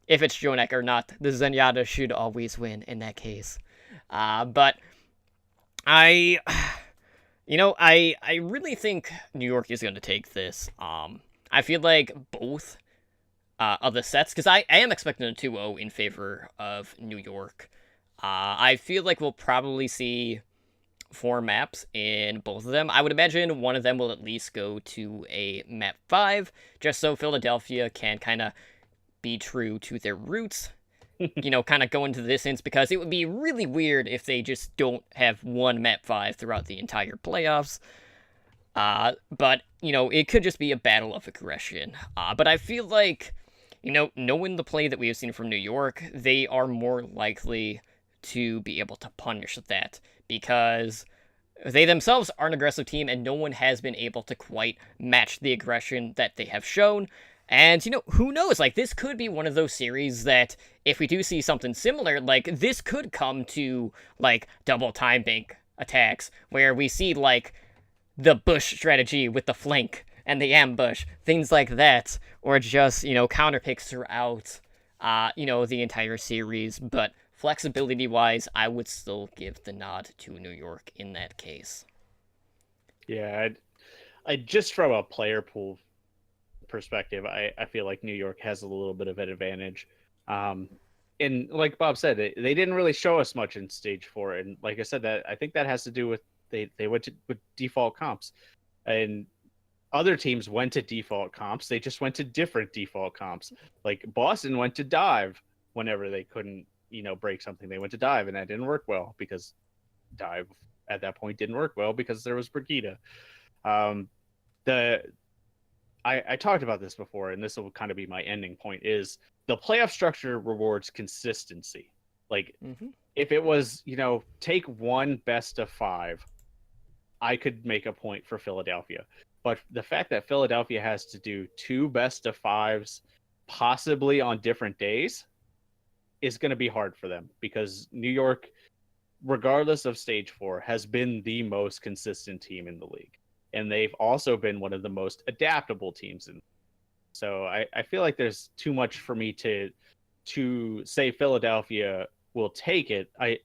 if it's Jonak or not, the Zenyatta should always win in that case. But I really think New York is going to take this. I feel like both of the sets, because I am expecting a 2-0 in favor of New York. I feel like we'll probably see 4 maps in both of them. I would imagine one of them will at least go to a map 5, just so Philadelphia can kind of be true to their roots, kind of go into the distance, because it would be really weird if they just don't have one map 5 throughout the entire playoffs. But, it could just be a battle of aggression. But I feel like, knowing the play that we have seen from New York, they are more likely to be able to punish that, because they themselves are an aggressive team, and no one has been able to quite match the aggression that they have shown. And, who knows, like, this could be one of those series that, if we do see something similar, like, this could come to, like, double time bank attacks, where we see, like, the bush strategy with the flank and the ambush, things like that, or just, counter picks throughout, the entire series. But flexibility-wise, I would still give the nod to New York in that case. Yeah, I just from a player pool perspective, I feel like New York has a little bit of an advantage. And like Bob said, they didn't really show us much in Stage 4. And like I said, that I think that has to do with they went with default comps. And other teams went to default comps. They just went to different default comps. Like Boston went to dive whenever they couldn't, break something. They went to dive, and that didn't work well, because dive at that point didn't work well because there was Brigida. I talked about this before, and this will kind of be my ending point, is the playoff structure rewards consistency. Like, if it was, take one best of 5, I could make a point for Philadelphia. But the fact that Philadelphia has to do 2 best of 5s, possibly on different days, is going to be hard for them, because New York, regardless of Stage 4, has been the most consistent team in the league. And they've also been one of the most adaptable teams in. So I feel like there's too much for me to say Philadelphia will take it. I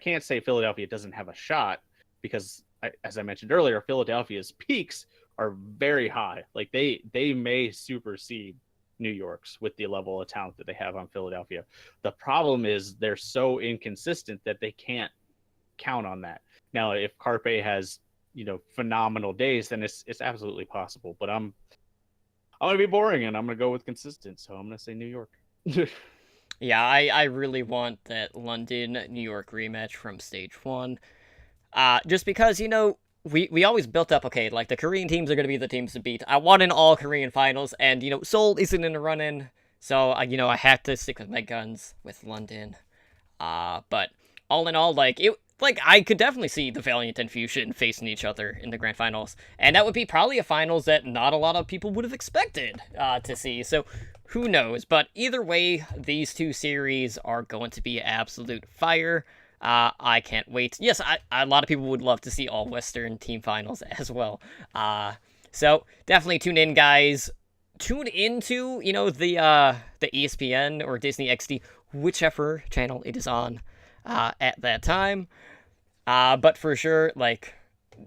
can't say Philadelphia doesn't have a shot, because as I mentioned earlier, Philadelphia's peaks are very high. Like, they may supersede New York's with the level of talent that they have on Philadelphia. The problem is they're so inconsistent that they can't count on that. Now, if Carpe has, phenomenal days, then it's absolutely possible. But I'm going to be boring, and I'm going to go with consistent. So I'm going to say New York. Yeah, I really want that London-New York rematch from Stage 1. Just because, we always built up, okay, like, the Korean teams are going to be the teams to beat. I want an all-Korean finals, and, Seoul isn't in the run-in, so, I had to stick with my guns with London. But all in all, I could definitely see the Valiant and Fusion facing each other in the grand finals, and that would be probably a finals that not a lot of people would have expected to see, so who knows. But either way, these two series are going to be absolute fire. I can't wait. Yes, a lot of people would love to see all Western team finals as well. So definitely tune in, guys. Tune into, the ESPN or Disney XD, whichever channel it is on at that time. But for sure,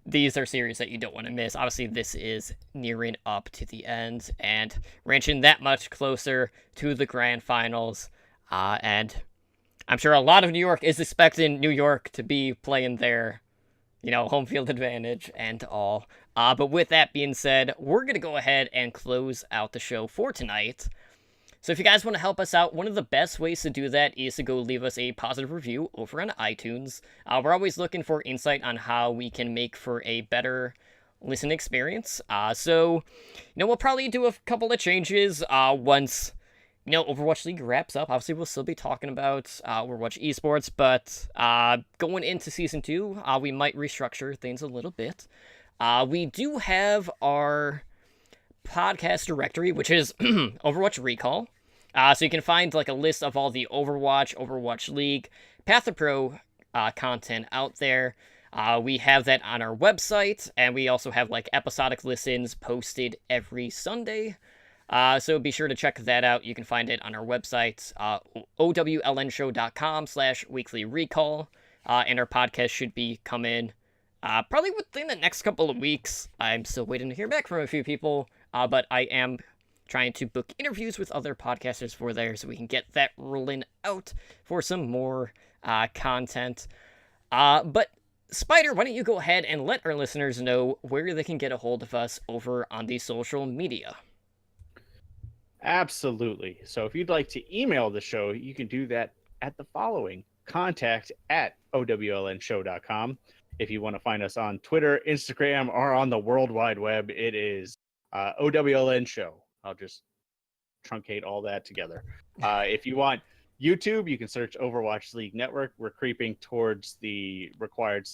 these are series that you don't want to miss. Obviously, this is nearing up to the end and ranching that much closer to the grand finals. And I'm sure a lot of New York is expecting New York to be playing their, home field advantage and all. But with that being said, we're going to go ahead and close out the show for tonight. So if you guys want to help us out, one of the best ways to do that is to go leave us a positive review over on iTunes. We're always looking for insight on how we can make for a better listen experience. So we'll probably do a couple of changes once, Overwatch League wraps up. Obviously, we'll still be talking about Overwatch esports, but going into Season 2, we might restructure things a little bit. We do have our podcast directory, which is Overwatch Recall. So you can find a list of all the Overwatch League, Path to Pro content out there. We have that on our website, and we also have episodic listens posted every Sunday. So be sure to check that out. You can find it on our website, owlnshow.com/weekly recall. And our podcast should be coming probably within the next couple of weeks. I'm still waiting to hear back from a few people, but I am trying to book interviews with other podcasters for there so we can get that rolling out for some more content. But Spider, why don't you go ahead and let our listeners know where they can get a hold of us over on the social media? Absolutely. So if you'd like to email the show, you can do that at the following: contact@owlnshow.com. If you want to find us on Twitter, Instagram, or on the World Wide Web, it is OWLN Show. I'll just truncate all that together. If you want YouTube, you can search Overwatch League Network. We're creeping towards the required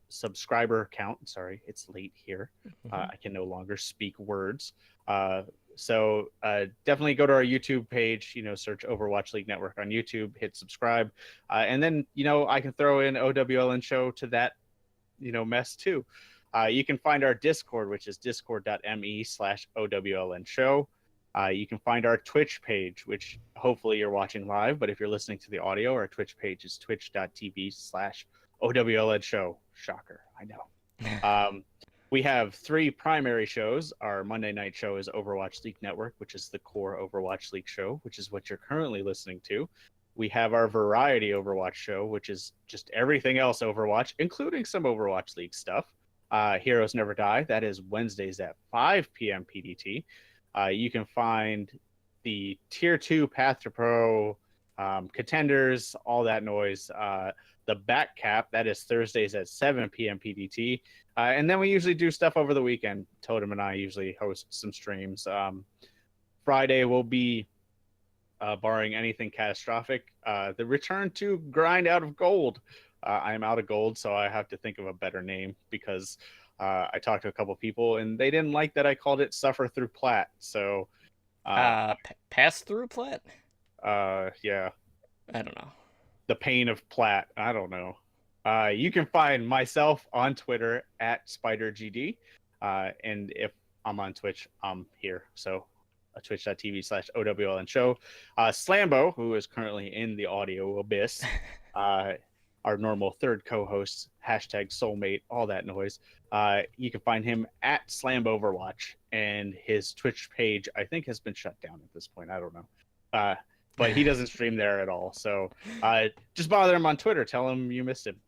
subscriber count. Sorry, it's late here. I can no longer speak words. So definitely go to our YouTube page, search Overwatch League Network on YouTube, hit subscribe. And then, I can throw in OWLN Show to that, mess too. You can find our Discord, which is discord.me/OWLN Show. You can find our Twitch page, which hopefully you're watching live, but if you're listening to the audio, our Twitch page is twitch.tv/OWLN Show. Shocker, I know. We have 3 primary shows. Our Monday night show is Overwatch League Network, which is the core Overwatch League show, which is what you're currently listening to. We have our variety Overwatch show, which is just everything else Overwatch, including some Overwatch League stuff. Heroes Never Die. That is Wednesdays at 5 p.m. PDT. You can find the Tier 2 Path to Pro, Contenders, all that noise. The Back Cap, that is Thursdays at 7 p.m. PDT. And then we usually do stuff over the weekend. Totem and I usually host some streams. Friday will be, barring anything catastrophic, the return to Grind Out of Gold. I'm out of gold, so I have to think of a better name because I talked to a couple people and they didn't like that I called it Suffer Through Plat. So, Pass Through Plat? Yeah. I don't know. The Pain of Plat. I don't know. You can find myself on Twitter at SpiderGD. And if I'm on Twitch, I'm here. So twitch.tv/OWLN Show. Slambo, who is currently in the audio abyss, our normal third co-host, #soulmate, all that noise. You can find him at Slamboverwatch, and his Twitch page, I think, has been shut down at this point. I don't know. But he doesn't stream there at all. So just bother him on Twitter. Tell him you missed him.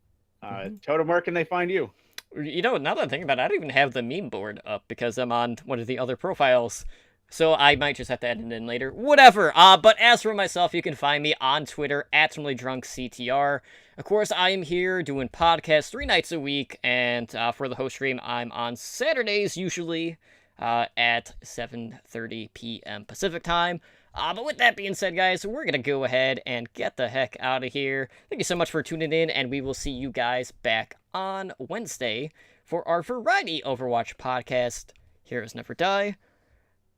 Totem, where can they find you? Now that I'm thinking about it, I don't even have the meme board up because I'm on one of the other profiles. So I might just have to add it in later. Whatever. But as for myself, you can find me on Twitter at @DrunksCTR. Of course, I am here doing podcasts 3 nights a week. And for the host stream, I'm on Saturdays usually at 7:30 p.m. Pacific time. But with that being said, guys, we're going to go ahead and get the heck out of here. Thank you so much for tuning in, and we will see you guys back on Wednesday for our Variety Overwatch podcast. Heroes Never Die.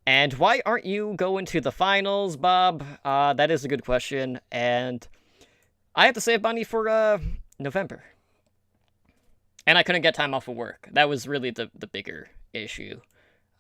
And why aren't you going to the finals, Bob? That is a good question, and I have to save money for November. And I couldn't get time off of work. That was really the bigger issue.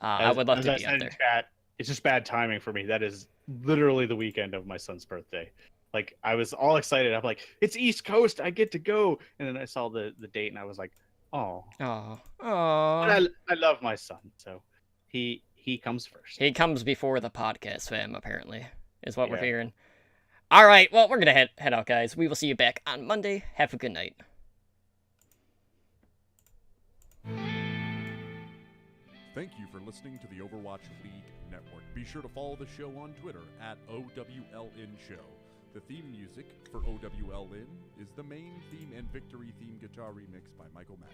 I would love as to I be said out in there. chat, it's just bad timing for me. That is literally the weekend of my son's birthday. Like I was all excited. I'm like, it's East Coast. I get to go. And then I saw the date and I was like, oh. Oh, But oh. I love my son, so he comes first. He comes before the podcast fam, apparently, is what we're Yeah. hearing. All right, well, we're gonna head out, guys. We will see you back on Monday. Have a good night. Thank you for listening to the Overwatch League Network. Be sure to follow the show on Twitter at OWLN Show. The theme music for OWLN is the main theme and victory theme guitar remix by Michael Mack.